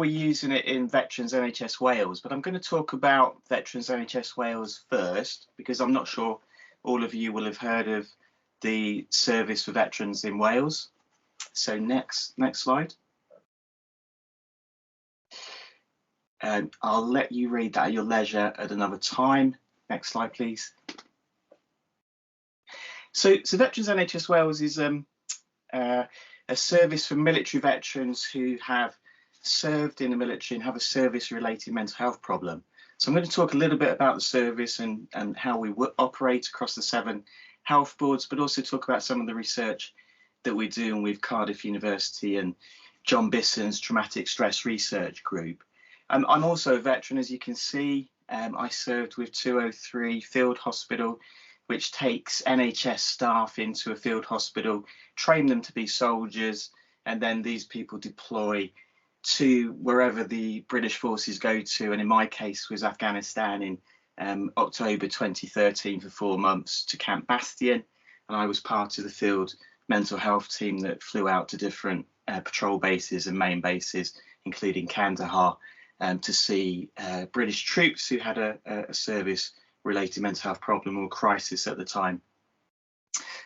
using it in Veterans NHS Wales, but I'm going to talk about Veterans NHS Wales first, because I'm not sure all of you will have heard of the service for veterans in Wales. So next slide. And I'll let you read that at your leisure at another time. Next slide, please. So Veterans NHS Wales is a service for military veterans who have served in the military and have a service-related mental health problem. So I'm going to talk a little bit about the service and how we operate across the 7 health boards, but also talk about some of the research that we're doing with Cardiff University and John Bisson's Traumatic Stress Research Group. I'm also a veteran, as you can see. I served with 203 Field Hospital, which takes NHS staff into a field hospital, train them to be soldiers, and then these people deploy to wherever the British forces go to, and in my case was Afghanistan in October 2013 for 4 months to Camp Bastion, and I was part of the field mental health team that flew out to different patrol bases and main bases, including Kandahar, to see British troops who had a service-related mental health problem or crisis at the time,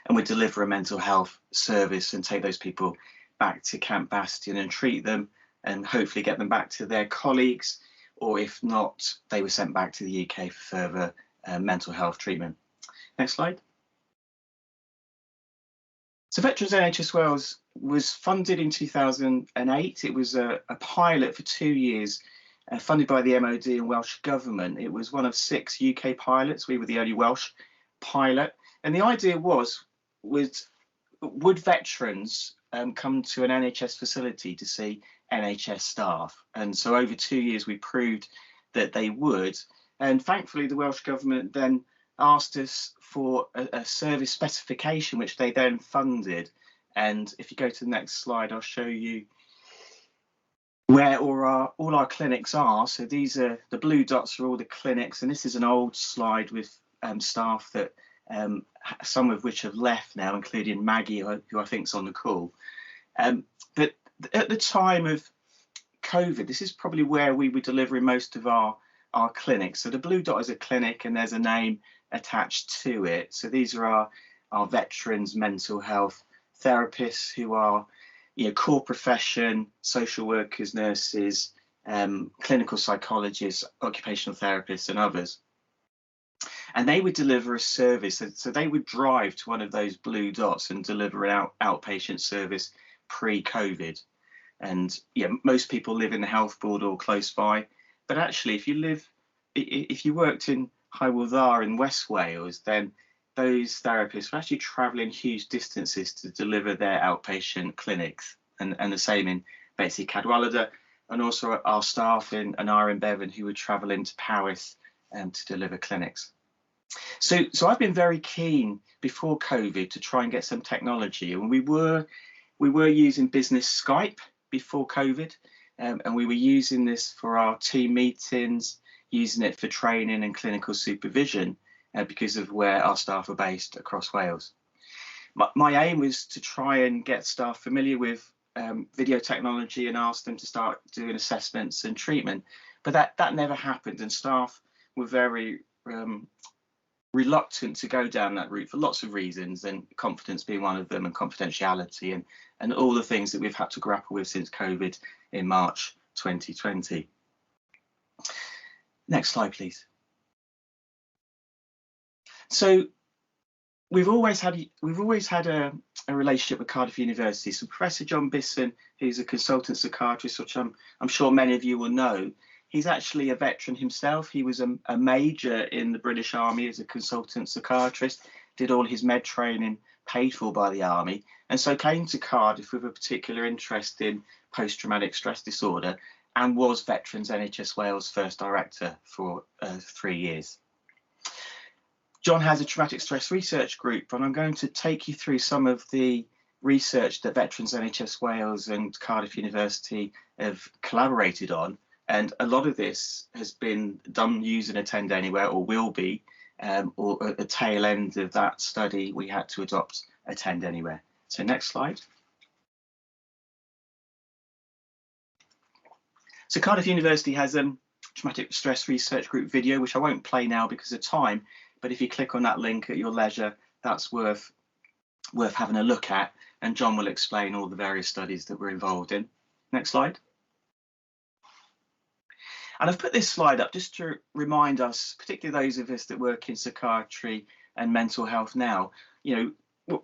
and would deliver a mental health service and take those people back to Camp Bastion and treat them and hopefully get them back to their colleagues, or if not, they were sent back to the UK for further mental health treatment. Next slide. So Veterans NHS Wales was funded in 2008. It was a pilot for 2 years, funded by the MOD and Welsh Government. It was one of 6 UK pilots. We were the only Welsh pilot. And the idea was would veterans come to an NHS facility to see NHS staff? And so over 2 years, we proved that they would. And thankfully, the Welsh Government then asked us for a service specification, which they then funded. And if you go to the next slide, I'll show you where all our clinics are. So these are the blue dots are all the clinics, and this is an old slide with staff that some of which have left now, including Maggie, who I think is on the call. But at the time of COVID, this is probably where we were delivering most of our clinics. So the blue dot is a clinic and there's a name attached to it. So these are our veterans mental health therapists who are, core profession, social workers, nurses, clinical psychologists, occupational therapists and others. And they would deliver a service. So they would drive to one of those blue dots and deliver an outpatient service pre-COVID. And most people live in the health board or close by. But actually, if you worked in Hywel in West Wales, then those therapists were actually travelling huge distances to deliver their outpatient clinics. And the same in basically Cadwaladr, and also our staff in Anar and Bevan who would travel into Powys to deliver clinics. So I've been very keen before COVID to try and get some technology, and we were using business Skype before COVID, and we were using this for our team meetings, using it for training and clinical supervision because of where our staff are based across Wales. My aim was to try and get staff familiar with video technology and ask them to start doing assessments and treatment, but that never happened, and staff were very reluctant to go down that route for lots of reasons, and confidence being one of them, and confidentiality, and all the things that we've had to grapple with since COVID in March 2020. Next slide, please. So we've always had a relationship with Cardiff University. So Professor John Bisson, who's a consultant psychiatrist, which I'm sure many of you will know, he's actually a veteran himself. He was a major in the British Army as a consultant psychiatrist, did all his med training paid for by the Army, and so came to Cardiff with a particular interest in post-traumatic stress disorder, and was Veterans NHS Wales first director for 3 years. John has a traumatic stress research group, and I'm going to take you through some of the research that Veterans NHS Wales and Cardiff University have collaborated on. And a lot of this has been done using Attend Anywhere, or will be, or at the tail end of that study, we had to adopt Attend Anywhere. So next slide. So Cardiff University has a traumatic stress research group video, which I won't play now because of time, but if you click on that link at your leisure, that's worth having a look at, and John will explain all the various studies that we're involved in. Next slide. And I've put this slide up just to remind us, particularly those of us that work in psychiatry and mental health now,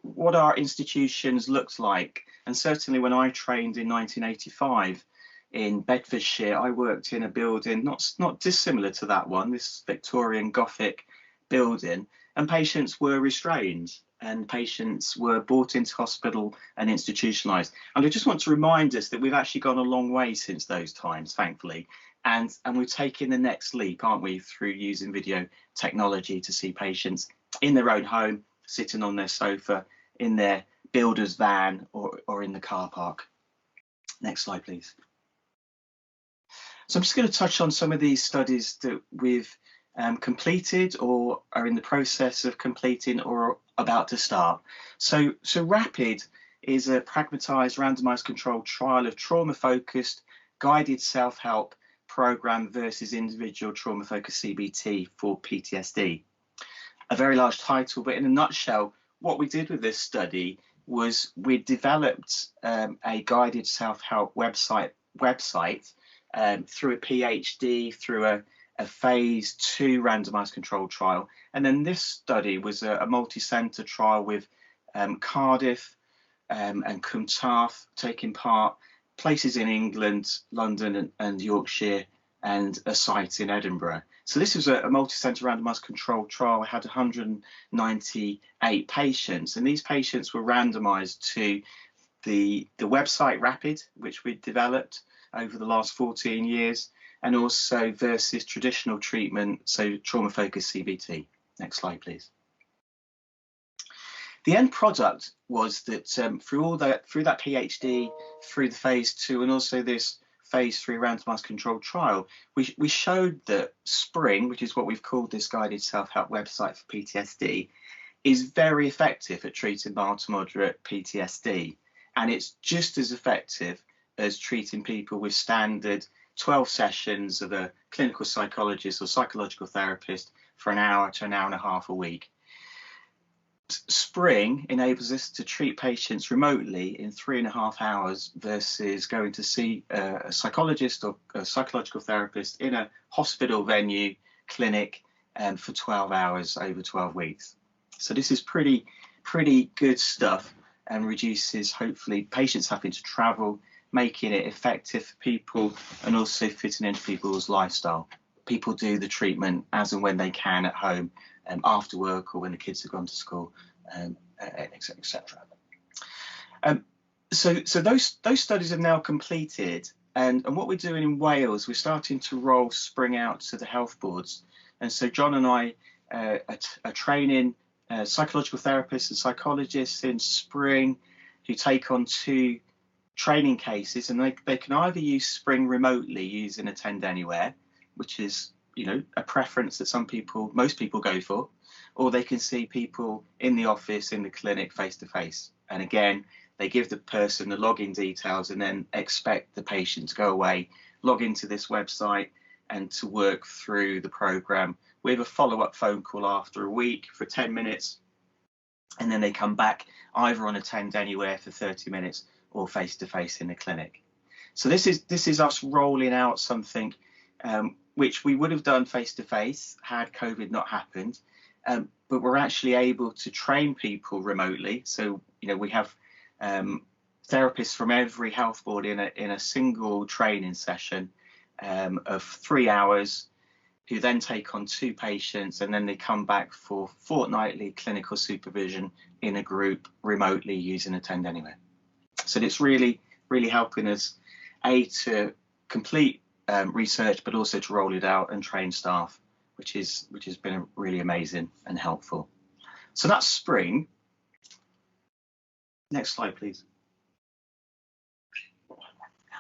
what our institutions looked like. And certainly when I trained in 1985 in Bedfordshire, I worked in a building not dissimilar to that one, this Victorian Gothic building, and patients were restrained and patients were brought into hospital and institutionalised. And I just want to remind us that we've actually gone a long way since those times, thankfully. And we're taking the next leap, aren't we, through using video technology to see patients in their own home, sitting on their sofa, in their builder's van, or in the car park. Next slide, please. So I'm just going to touch on some of these studies that we've completed or are in the process of completing or about to start. So RAPID is a pragmatized, randomized controlled trial of trauma-focused, guided self-help program versus individual trauma-focused CBT for PTSD. A very large title, but in a nutshell, what we did with this study was we developed a guided self-help website through a PhD, through a phase 2 randomized controlled trial. And then this study was a multi-center trial with Cardiff and Cwmtarth taking part, places in England, London and Yorkshire, and a site in Edinburgh. So this was a multi-center randomized controlled trial. We had 198 patients, and these patients were randomized to the website RAPID, which we developed over the last 14 years, and also versus traditional treatment, so trauma-focused CBT. Next slide, please. The end product was that through that PhD, through the phase 2, and also this phase 3 randomized controlled trial, we showed that Spring, which is what we've called this guided self-help website for PTSD, is very effective at treating mild to moderate PTSD, and it's just as effective as treating people with standard 12 sessions of a clinical psychologist or psychological therapist for an hour to an hour and a half a week. Spring enables us to treat patients remotely in 3.5 hours versus going to see a psychologist or a psychological therapist in a hospital venue clinic for 12 hours over 12 weeks. So this is pretty good stuff, and reduces hopefully patients having to travel, making it effective for people and also fitting into people's lifestyle. People do the treatment as and when they can at home, after work or when the kids have gone to school, etc. So those studies have now completed, and what we're doing in Wales, we're starting to roll Spring out to the health boards. And so John and I are training psychological therapists and psychologists in Spring who take on 2 training cases, and they can either use Spring remotely using Attend Anywhere, which is, you know, a preference that most people go for, or they can see people in the office, in the clinic, face to face. And again, they give the person the login details and then expect the patient to go away, log into this website and to work through the program with a follow-up phone call after a week for 10 minutes. And then they come back either on Attend Anywhere for 30 minutes or face to face in the clinic. So this is us rolling out something which we would have done face to face had COVID not happened, but we're actually able to train people remotely. So, you know, we have therapists from every health board in a single training session of 3 hours, who then take on 2 patients, and then they come back for fortnightly clinical supervision in a group remotely using Attend Anywhere. So it's really helping us to complete research, but also to roll it out and train staff, which has been really amazing and helpful. So that's Spring. Next slide, please.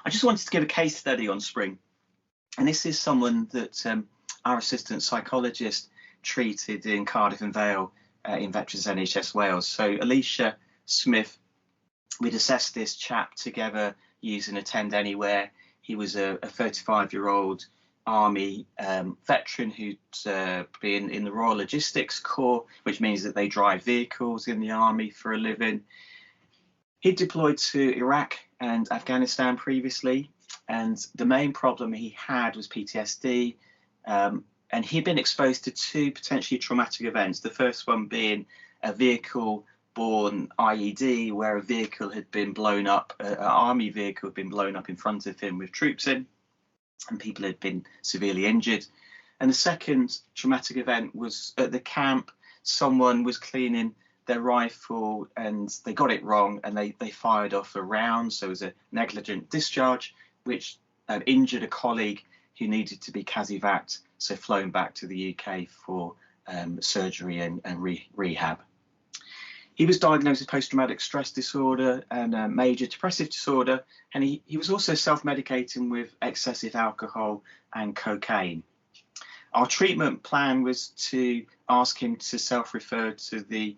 I just wanted to give a case study on Spring, and this is someone that our assistant psychologist treated in Cardiff and Vale in Veterans Nhs Wales. So Alicia Smith, we'd assessed this chap together using Attend Anywhere. He was a 35-year-old Army veteran who'd been in the Royal Logistics Corps, which means that they drive vehicles in the Army for a living. He deployed to Iraq and Afghanistan previously, and the main problem he had was PTSD, and he'd been exposed to 2 potentially traumatic events. The first one being a vehicle-borne IED, where a vehicle had been blown up, an army vehicle had been blown up in front of him with troops in, and people had been severely injured. And the second traumatic event was at the camp. Someone was cleaning their rifle and they got it wrong, and they fired off a round, so it was a negligent discharge, which injured a colleague who needed to be CASEVAC'd, so flown back to the UK for surgery and rehab. He was diagnosed with post-traumatic stress disorder and major depressive disorder, and he was also self-medicating with excessive alcohol and cocaine. Our treatment plan was to ask him to self-refer to the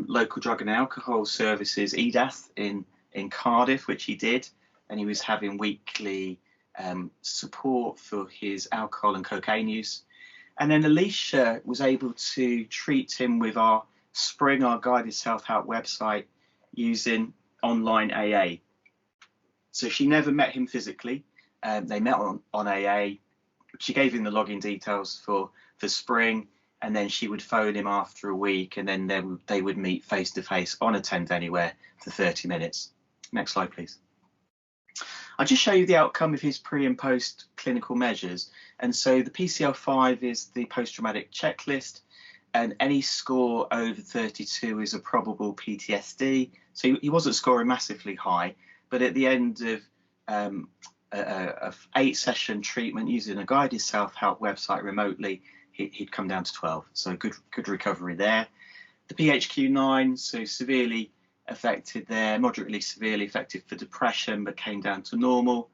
local drug and alcohol services, EDATH, in Cardiff, which he did, and he was having weekly support for his alcohol and cocaine use. And then Alicia was able to treat him with our Spring, our guided self-help website, using online AA. So she never met him physically. They met on AA. She gave him the login details for Spring, and then she would phone him after a week, and then they would meet face to face on Attend Anywhere for 30 minutes. Next slide, please. I'll just show you the outcome of his pre and post clinical measures. And so the PCL5 is the post-traumatic checklist, and any score over 32 is a probable PTSD. So he wasn't scoring massively high, but at the end of a 8-session treatment using a guided self-help website remotely, he'd come down to 12. So good recovery there. The PHQ-9, so severely affected there, moderately severely affected for depression, but came down to normal.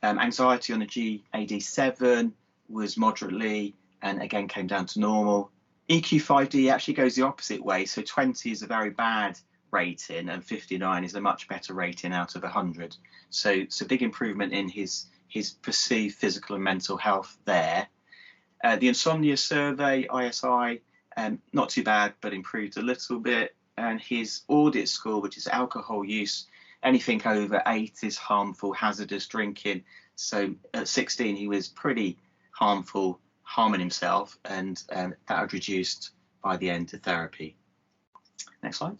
Anxiety on a GAD-7 was moderately, and again came down to normal. EQ-5D actually goes the opposite way, so 20 is a very bad rating and 59 is a much better rating out of 100. So it's a big improvement in his perceived physical and mental health there. The insomnia survey, ISI, not too bad, but improved a little bit. And his audit score, which is alcohol use, anything over 8 is harmful, hazardous drinking. So at 16, he was pretty harmful, harming himself, and that had reduced by the end of therapy. Next slide.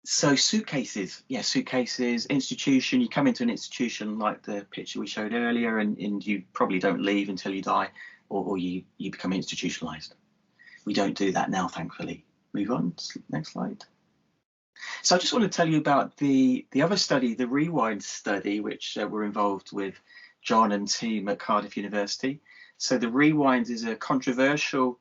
So suitcases, institution, you come into an institution like the picture we showed earlier, and you probably don't leave until you die, or you become institutionalized. We don't do that now, thankfully. Move on, next slide. So I just want to tell you about the other study, the Rewind study, which we're involved with John and team at Cardiff University. So the Rewind is a controversial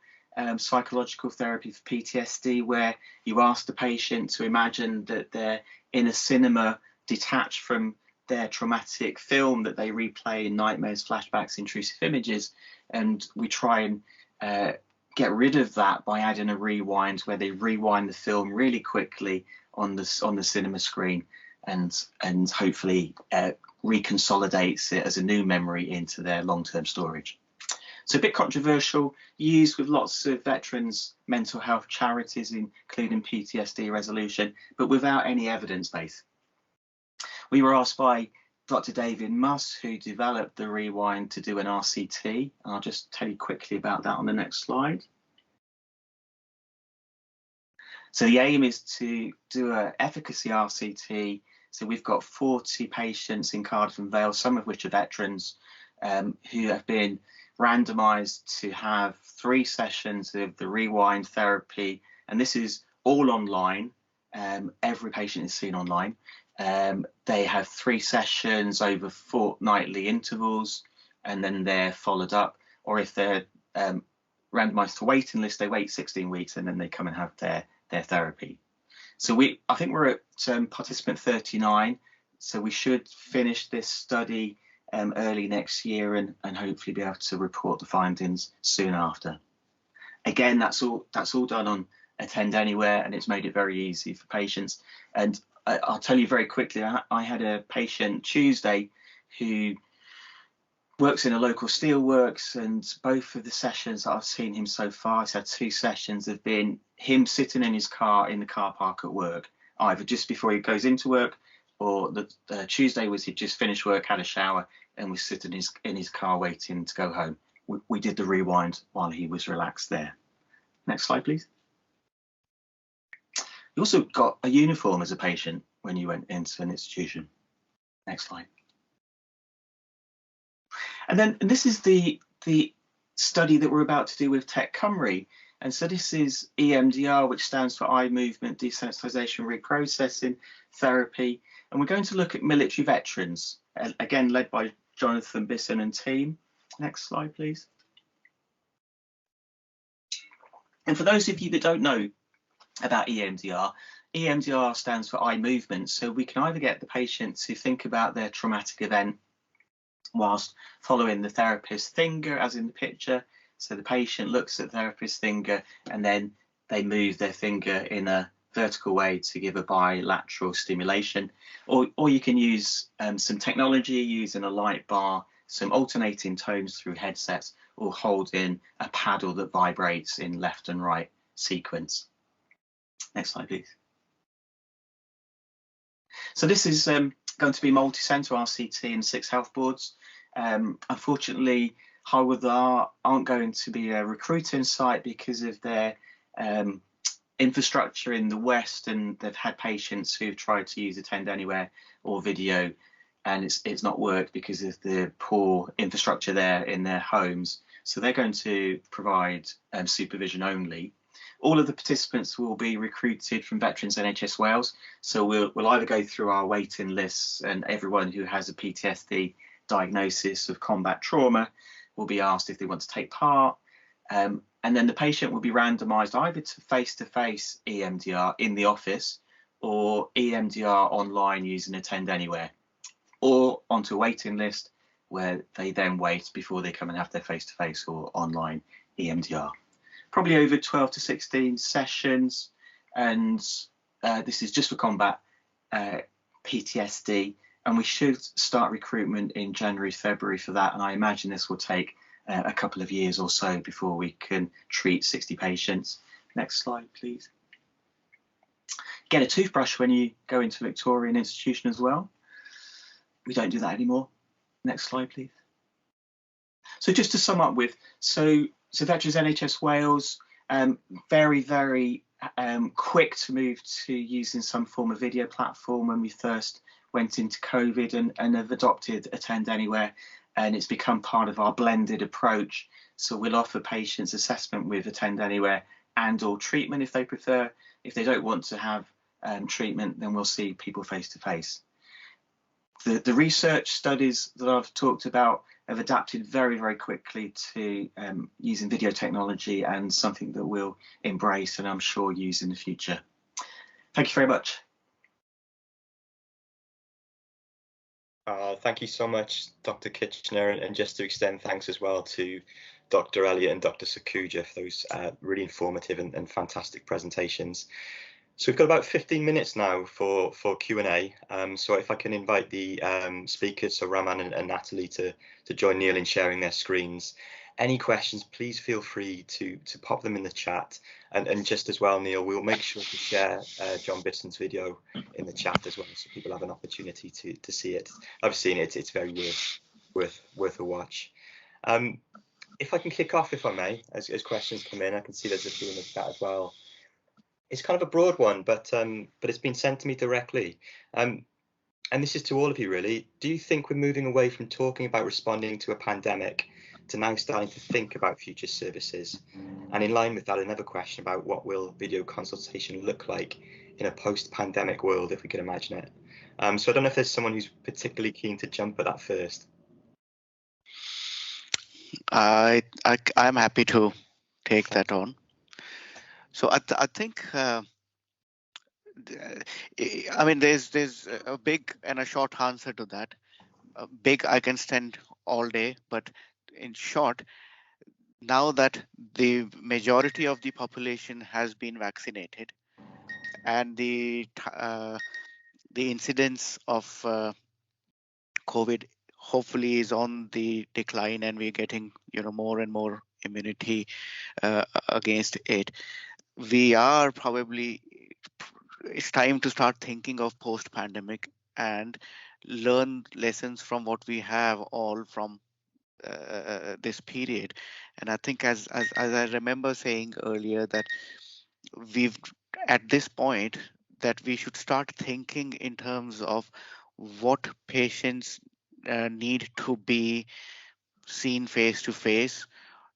psychological therapy for PTSD, where you ask the patient to imagine that they're in a cinema detached from their traumatic film that they replay in nightmares, flashbacks, intrusive images, and we try and get rid of that by adding a rewind where they rewind the film really quickly on the cinema screen, and hopefully reconsolidates it as a new memory into their long-term storage. So a bit controversial, used with lots of veterans mental health charities, including PTSD resolution, but without any evidence base. We were asked by Dr. David Muss, who developed the Rewind, to do an RCT, and I'll just tell you quickly about that on the next slide. So the aim is to do an efficacy RCT. So we've got 40 patients in Cardiff and Wales, some of which are veterans, who have been randomized to have 3 sessions of the Rewind therapy, and this is all online. Every patient is seen online. They have 3 sessions over fortnightly intervals, and then they're followed up, or if they're randomized to waiting list, they wait 16 weeks and then they come and have their therapy. So I think we're at participant 39, so we should finish this study early next year, and hopefully be able to report the findings soon after. Again, that's all done on Attend Anywhere, and it's made it very easy for patients. And I'll tell you very quickly, I had a patient Tuesday who works in a local steelworks, and both of the sessions that I've seen him so far, he's had 2 sessions, have been him sitting in his car in the car park at work, either just before he goes into work, or the Tuesday was he'd just finished work, had a shower, and was sitting in his car waiting to go home. We did the Rewind while he was relaxed there. Next slide, please. You also got a uniform as a patient when you went into an institution. Next slide. And this is the study that we're about to do with Tech Cymru. And so this is EMDR, which stands for Eye Movement Desensitization Reprocessing Therapy. And we're going to look at military veterans, again led by Jonathan Bisson and team. Next slide, please. And for those of you that don't know about EMDR, EMDR stands for eye movement. So we can either get the patient to think about their traumatic event whilst following the therapist's finger, as in the picture. So the patient looks at the therapist's finger and then they move their finger in a vertical way to give a bilateral stimulation. Or you can use some technology using a light bar, some alternating tones through headsets, or holding a paddle that vibrates in left and right sequence. Next slide, please. So this is going to be multi-centre RCT and 6 health boards. Unfortunately, Harwood aren't going to be a recruiting site because of their infrastructure in the West, and they've had patients who've tried to use Attend Anywhere or Video, and it's not worked because of the poor infrastructure there in their homes. So they're going to provide supervision only. All of the participants will be recruited from veterans Nhs Wales. So we'll either go through our waiting lists, and everyone who has a PTSD diagnosis of combat trauma will be asked if they want to take part. And then the patient will be randomised either to face-to-face EMDR in the office or EMDR online using Attend Anywhere, or onto a waiting list where they then wait before they come and have their face-to-face or online EMDR. Probably over 12 to 16 sessions, and this is just for combat PTSD, and we should start recruitment in January, February for that, and I imagine this will take a couple of years or so before we can treat 60 patients. Next slide, please. Get a toothbrush when you go into a Victorian institution as well. We don't do that anymore. Next slide, please. So just to sum up with, so Veterans Nhs Wales, very, very quick to move to using some form of video platform when we first went into COVID, and have adopted Attend Anywhere, and it's become part of our blended approach. So we'll offer patients assessment with Attend Anywhere and or treatment if they prefer. If they don't want to have treatment, then we'll see people face to face. The research studies that I've talked about have adapted very, very quickly to using video technology, and something that we'll embrace and I'm sure use in the future. Thank you very much. Thank you so much, Dr. Kitchener, and just to extend thanks as well to Dr. Elliott and Dr. Sakuja for those really informative and fantastic presentations. So we've got about 15 minutes now for Q&A. So if I can invite the speakers, so Raman and Natalie, to join Neil in sharing their screens. Any questions, please feel free to pop them in the chat. And just as well, Neil, we'll make sure to share John Bisson's video in the chat as well, so people have an opportunity to see it. I've seen it; it's very worth a watch. If I can kick off, if I may, as questions come in, I can see there's a few in the chat as well. It's kind of a broad one, but it's been sent to me directly. And this is to all of you, really. Do you think we're moving away from talking about responding to a pandemic to now starting to think about future services? And in line with that, another question about what will video consultation look like in a post-pandemic world, if we can imagine it. So I don't know if there's someone who's particularly keen to jump at that first. I'm happy to take that on. So I think, I mean, there's a big and a short answer to that. Big, I can stand all day, but in short, now that the majority of the population has been vaccinated, and the incidence of COVID hopefully is on the decline, and we're getting more and more immunity against it, we are probably, it's time to start thinking of post-pandemic and learn lessons from what we have all from this period. And I think as I remember saying earlier, that we've at this point that we should start thinking in terms of what patients need to be seen face to face,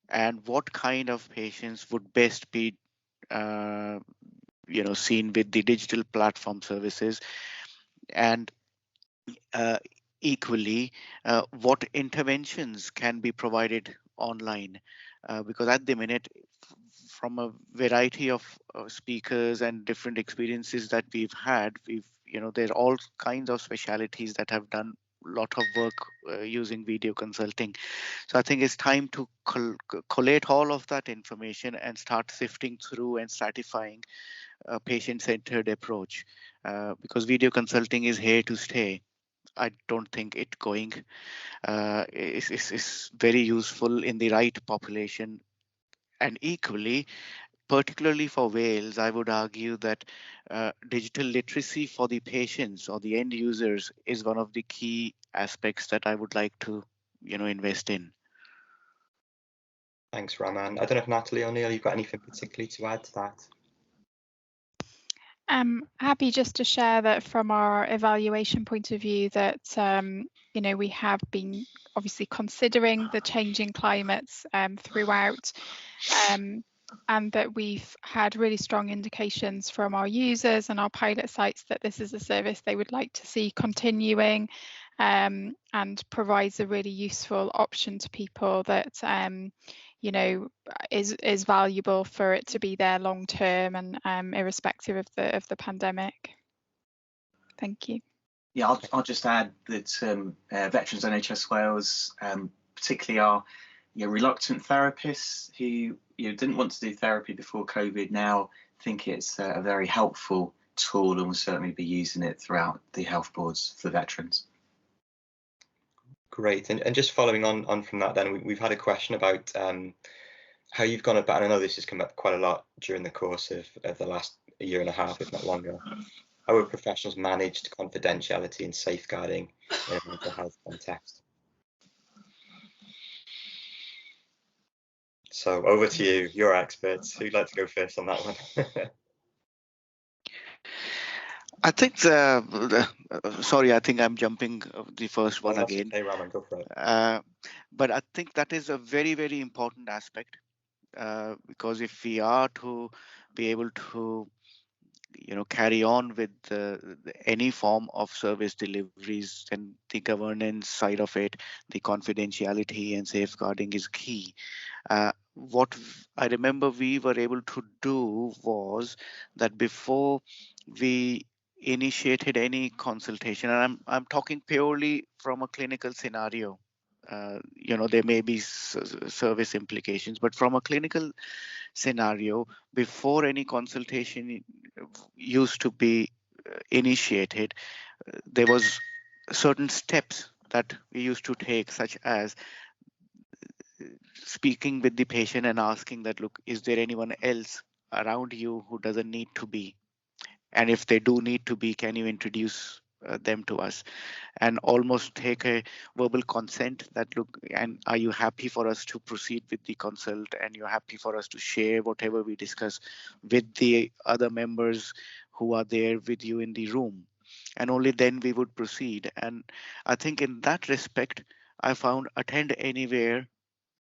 and what kind of patients would best be seen with the digital platform services, and equally what interventions can be provided online, because at the minute, from a variety of speakers and different experiences that we've had, there are all kinds of specialities that have done lot of work using video consulting. So I think it's time to collate all of that information and start sifting through and stratifying a patient-centered approach, because video consulting is here to stay. I don't think it going. Is very useful in the right population, and equally, particularly for Wales, I would argue that digital literacy for the patients or the end users is one of the key aspects that I would like to, invest in. Thanks, Raman. I don't know if Natalie or Neil, you've got anything particularly to add to that? I'm happy just to share that from our evaluation point of view that we have been obviously considering the changing climates throughout, and that we've had really strong indications from our users and our pilot sites that this is a service they would like to see continuing, and provides a really useful option to people that is valuable for it to be there long term and irrespective of the pandemic. Thank you. Yeah, I'll just add that veterans on Nhs Wales, particularly our reluctant therapists who didn't want to do therapy before COVID, now think it's a very helpful tool and will certainly be using it throughout the health boards for veterans. Great, and just following on from that, then we've had a question about how you've gone about, and I know this has come up quite a lot during the course of the last year and a half, if not longer. How have professionals managed confidentiality and safeguarding in a mental health context? So over to you, you're experts. Who'd like to go first on that one? I think sorry, I think I'm jumping the first one again. Okay, Raman, go for it. But I think that is a very, very important aspect, because if we are to be able to carry on with any form of service deliveries, and the governance side of it, the confidentiality and safeguarding is key. What I remember we were able to do was that before we initiated any consultation, and I'm talking purely from a clinical scenario, there may be service implications, but from a clinical scenario, before any consultation used to be initiated, there was certain steps that we used to take, such as speaking with the patient and asking that, look, is there anyone else around you who doesn't need to be? And if they do need to be, can you introduce them to us? And almost take a verbal consent that, look, and are you happy for us to proceed with the consult, and you're happy for us to share whatever we discuss with the other members who are there with you in the room? And only then we would proceed. And I think in that respect, I found Attend Anywhere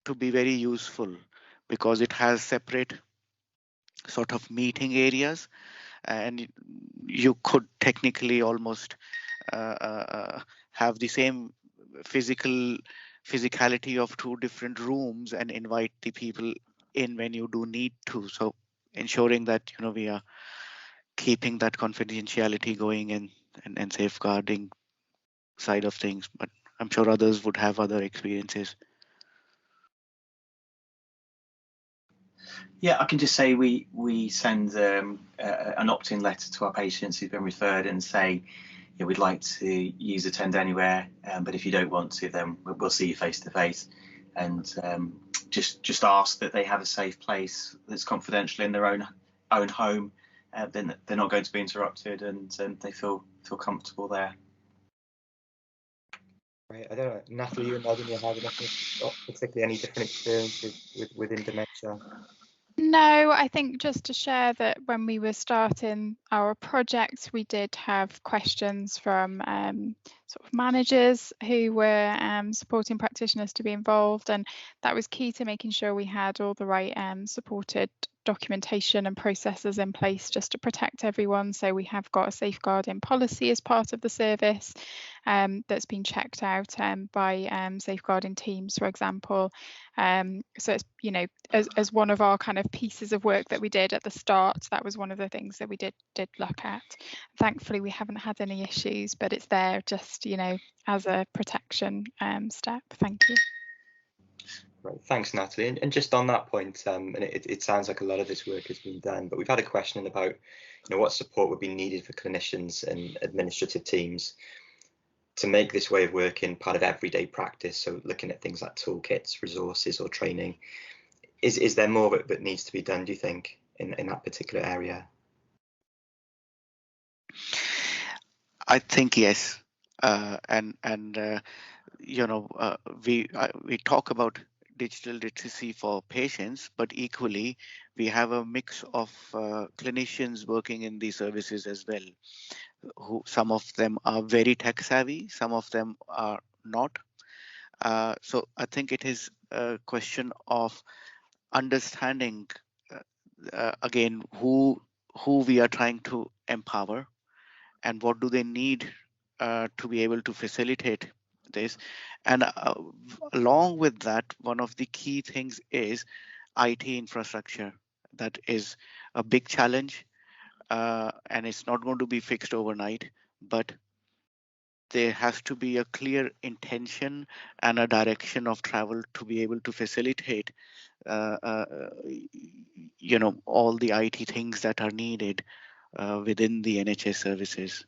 to be very useful, because it has separate sort of meeting areas, and you could technically almost have the same physicality of two different rooms and invite the people in when you do need to. So ensuring that we are keeping that confidentiality going and safeguarding side of things. But I'm sure others would have other experiences. Yeah, I can just say we send an opt-in letter to our patients who've been referred and say, we'd like to use Attend Anywhere, but if you don't want to, then we'll see you face to face, and just ask that they have a safe place that's confidential in their own home. Then they're not going to be interrupted, and they feel comfortable there. Right, I don't know, Natalie, you and Meddwl, you have particularly any different experiences within dementia? No, I think just to share that when we were starting our project, we did have questions from sort of managers who were supporting practitioners to be involved, and that was key to making sure we had all the right supported documentation and processes in place just to protect everyone. So we have got a safeguarding policy as part of the service that's been checked out by safeguarding teams, for example. So it's, you know, as one of our kind of pieces of work that we did at the start, that was one of the things that we did look at. Thankfully, we haven't had any issues, but it's there just, you know, as a protection step. Thank you. Right, thanks, Natalie. And just on that point, and it sounds like a lot of this work has been done, but we've had a question about, you know, what support would be needed for clinicians and administrative teams to make this way of working part of everyday practice. So looking at things like toolkits, resources, or training. Is there more that needs to be done, do you think, in that particular area? I think yes, you know, we talk about digital literacy for patients, but equally we have a mix of clinicians working in these services as well. Who some of them are very tech savvy, some of them are not. So I think it is a question of understanding again who we are trying to empower and what do they need to be able to facilitate this. And along with that, one of the key things is IT infrastructure. That is a big challenge, and it's not going to be fixed overnight, but there has to be a clear intention and a direction of travel to be able to facilitate you know, all the IT things that are needed within the NHS services.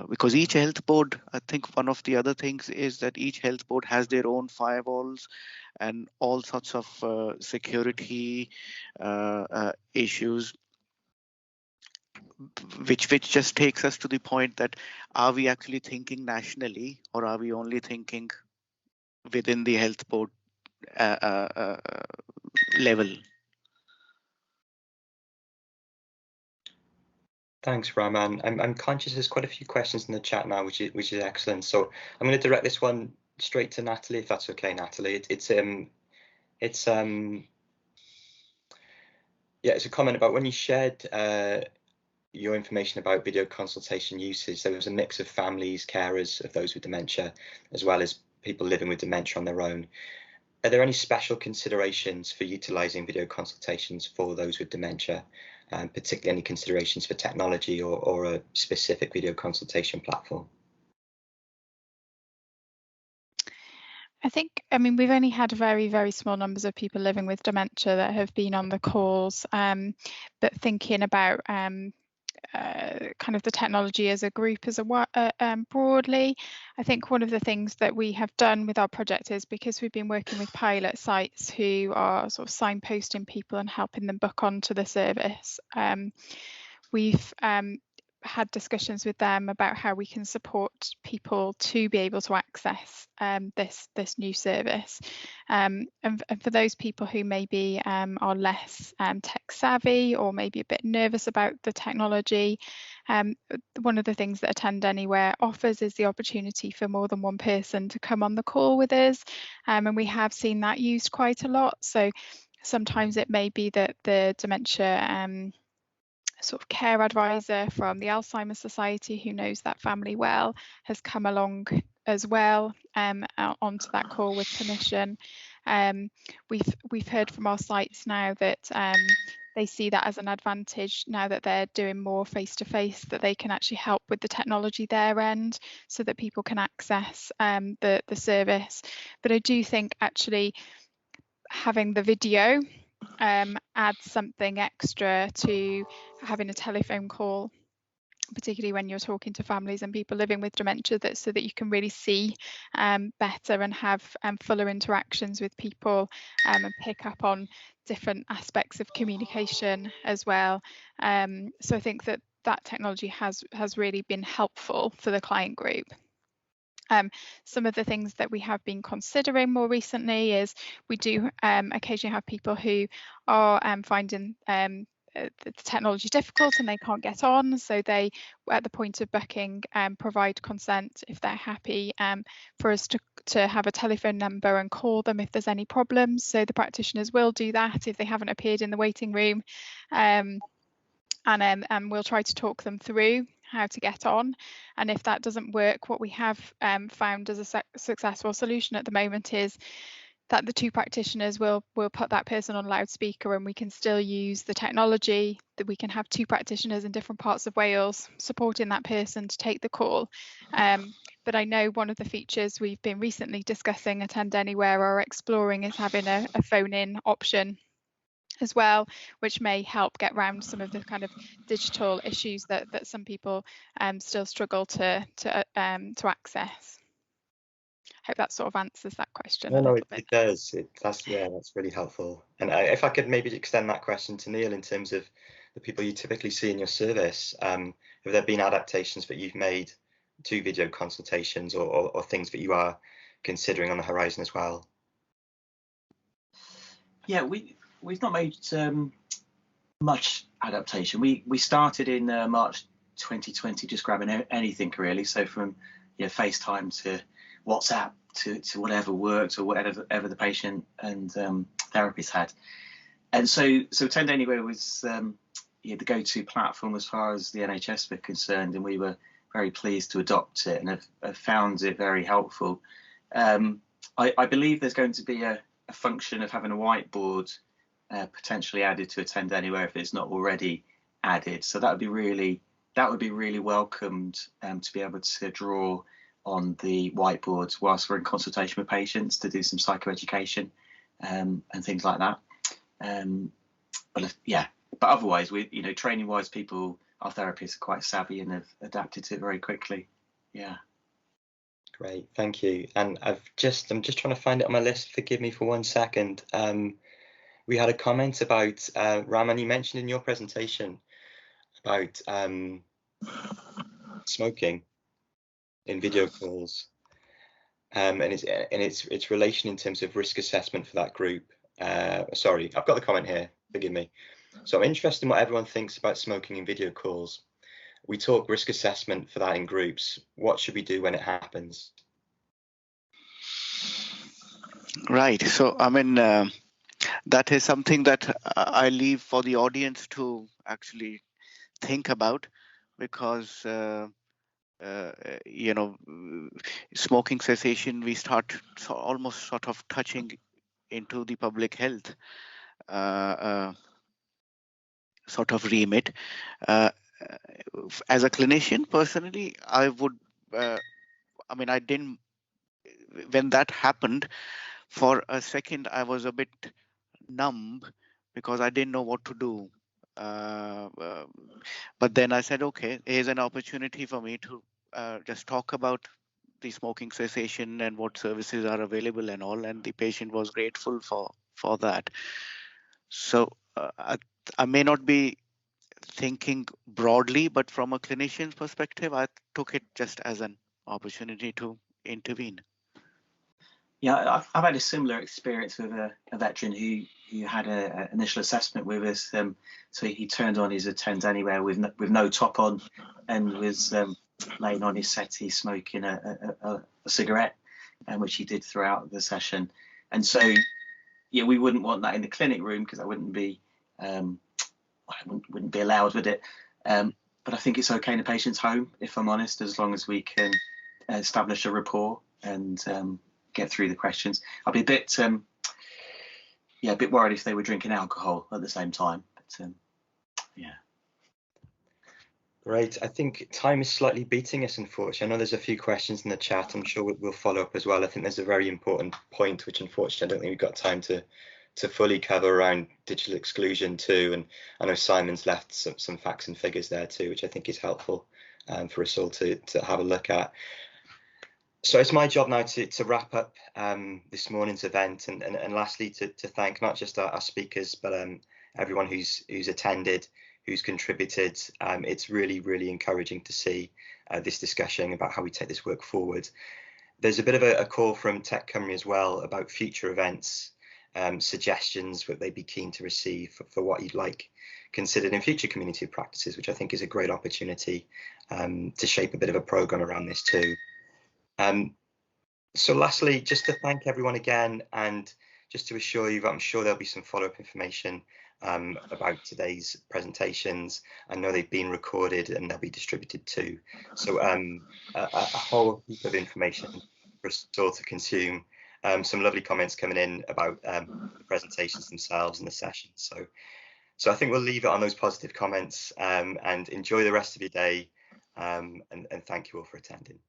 Because each health board, I think one of the other things is that each health board has their own firewalls and all sorts of security issues, which just takes us to the point that are we actually thinking nationally, or are we only thinking within the health board level? Thanks, Rahman. I'm conscious there's quite a few questions in the chat now, which is excellent. So I'm going to direct this one straight to Natalie, if that's okay, Natalie. It's a comment about when you shared your information about video consultation usage. There was a mix of families, carers of those with dementia, as well as people living with dementia on their own. Are there any special considerations for utilising video consultations for those with dementia, particularly any considerations for technology or a specific video consultation platform? I mean, we've only had very, very small numbers of people living with dementia that have been on the calls, but thinking about kind of the technology as a group, as a broadly, I think one of the things that we have done with our project is, because we've been working with pilot sites who are sort of signposting people and helping them book onto the service, we've had discussions with them about how we can support people to be able to access this new service, and for those people who maybe are less tech savvy or maybe a bit nervous about the technology, one of the things that Attend Anywhere offers is the opportunity for more than one person to come on the call with us, and we have seen that used quite a lot. So sometimes it may be that the dementia sort of care advisor from the Alzheimer's Society, who knows that family well, has come along as well onto that call with permission. We've heard from our sites now that they see that as an advantage now that they're doing more face-to-face, that they can actually help with the technology their end so that people can access the service. But I do think actually having the video adds something extra to having a telephone call, particularly when you're talking to families and people living with dementia, so that you can really see better and have fuller interactions with people and pick up on different aspects of communication as well. So I think that technology has really been helpful for the client group. Some of the things that we have been considering more recently is we do occasionally have people who are finding the technology is difficult and they can't get on, so they, at the point of booking, provide consent if they're happy for us to have a telephone number and call them if there's any problems. So the practitioners will do that if they haven't appeared in the waiting room, and we'll try to talk them through how to get on. And if that doesn't work, what we have found as a successful solution at the moment is that the two practitioners will put that person on loudspeaker, and we can still use the technology, that we can have two practitioners in different parts of Wales supporting that person to take the call. But I know one of the features we've been recently discussing Attend Anywhere or exploring is having a phone-in option as well, which may help get around some of the kind of digital issues that some people still struggle to access. Hope that sort of answers that question a little bit. It does. That's really helpful. And if I could maybe extend that question to Neil in terms of the people you typically see in your service, have there been adaptations that you've made to video consultations or things that you are considering on the horizon as well? Yeah, we've not made much adaptation. We started in March 2020, just grabbing anything really. So from FaceTime to WhatsApp to whatever worked or whatever the patient and therapist had. And so Attend Anywhere was the go-to platform as far as the NHS were concerned, and we were very pleased to adopt it and have found it very helpful. I believe there's going to be a function of having a whiteboard potentially added to Attend Anywhere if it's not already added. So that would be really welcomed, to be able to draw on the whiteboards whilst we're in consultation with patients to do some psychoeducation and things like that. But otherwise, training wise, our therapists are quite savvy and have adapted to it very quickly. Yeah. Great, thank you. And I'm just trying to find it on my list. Forgive me for 1 second. We had a comment about Raman, you mentioned in your presentation about smoking in video calls, and its relation in terms of risk assessment for that group. Sorry, I've got the comment here, forgive me. So I'm interested in what everyone thinks about smoking in video calls. We talk risk assessment for that in groups. What should we do when it happens? Right. So, I mean, that is something that I leave for the audience to actually think about, because, smoking cessation, we start almost sort of touching into the public health sort of remit. As a clinician, personally, I would, I didn't, when that happened, for a second, I was a bit numb because I didn't know what to do. But then I said, okay, here's an opportunity for me to just talk about the smoking cessation and what services are available and all. And the patient was grateful for that. So I may not be thinking broadly, but from a clinician's perspective, I took it just as an opportunity to intervene. Yeah, I've had a similar experience with a veteran who had an initial assessment with us. So he turned on his Attend Anywhere with no top on, and was laying on his settee smoking a cigarette, which he did throughout the session. And so, yeah, we wouldn't want that in the clinic room because that wouldn't be wouldn't be allowed with it. But I think it's okay in a patient's home, if I'm honest, as long as we can establish a rapport and get through the questions. I'd be a bit worried if they were drinking alcohol at the same time. But yeah. Great. I think time is slightly beating us, unfortunately. I know there's a few questions in the chat. I'm sure we'll follow up as well. I think there's a very important point, which unfortunately I don't think we've got time to fully cover, around digital exclusion too. And I know Simon's left some facts and figures there too, which I think is helpful for us all to have a look at. So it's my job now to wrap up this morning's event, and lastly to thank not just our speakers, but everyone who's attended, who's contributed. It's really encouraging to see this discussion about how we take this work forward. There's a bit of a call from Tech Cymru as well about future events, suggestions that they'd be keen to receive for what you'd like considered in future community of practices, which I think is a great opportunity to shape a bit of a programme around this too. So lastly, just to thank everyone again, and just to assure you that I'm sure there'll be some follow-up information about today's presentations. I know they've been recorded and they'll be distributed too. So a whole heap of information for us all to consume. Some lovely comments coming in about the presentations themselves and the sessions. So I think we'll leave it on those positive comments and enjoy the rest of your day. And thank you all for attending.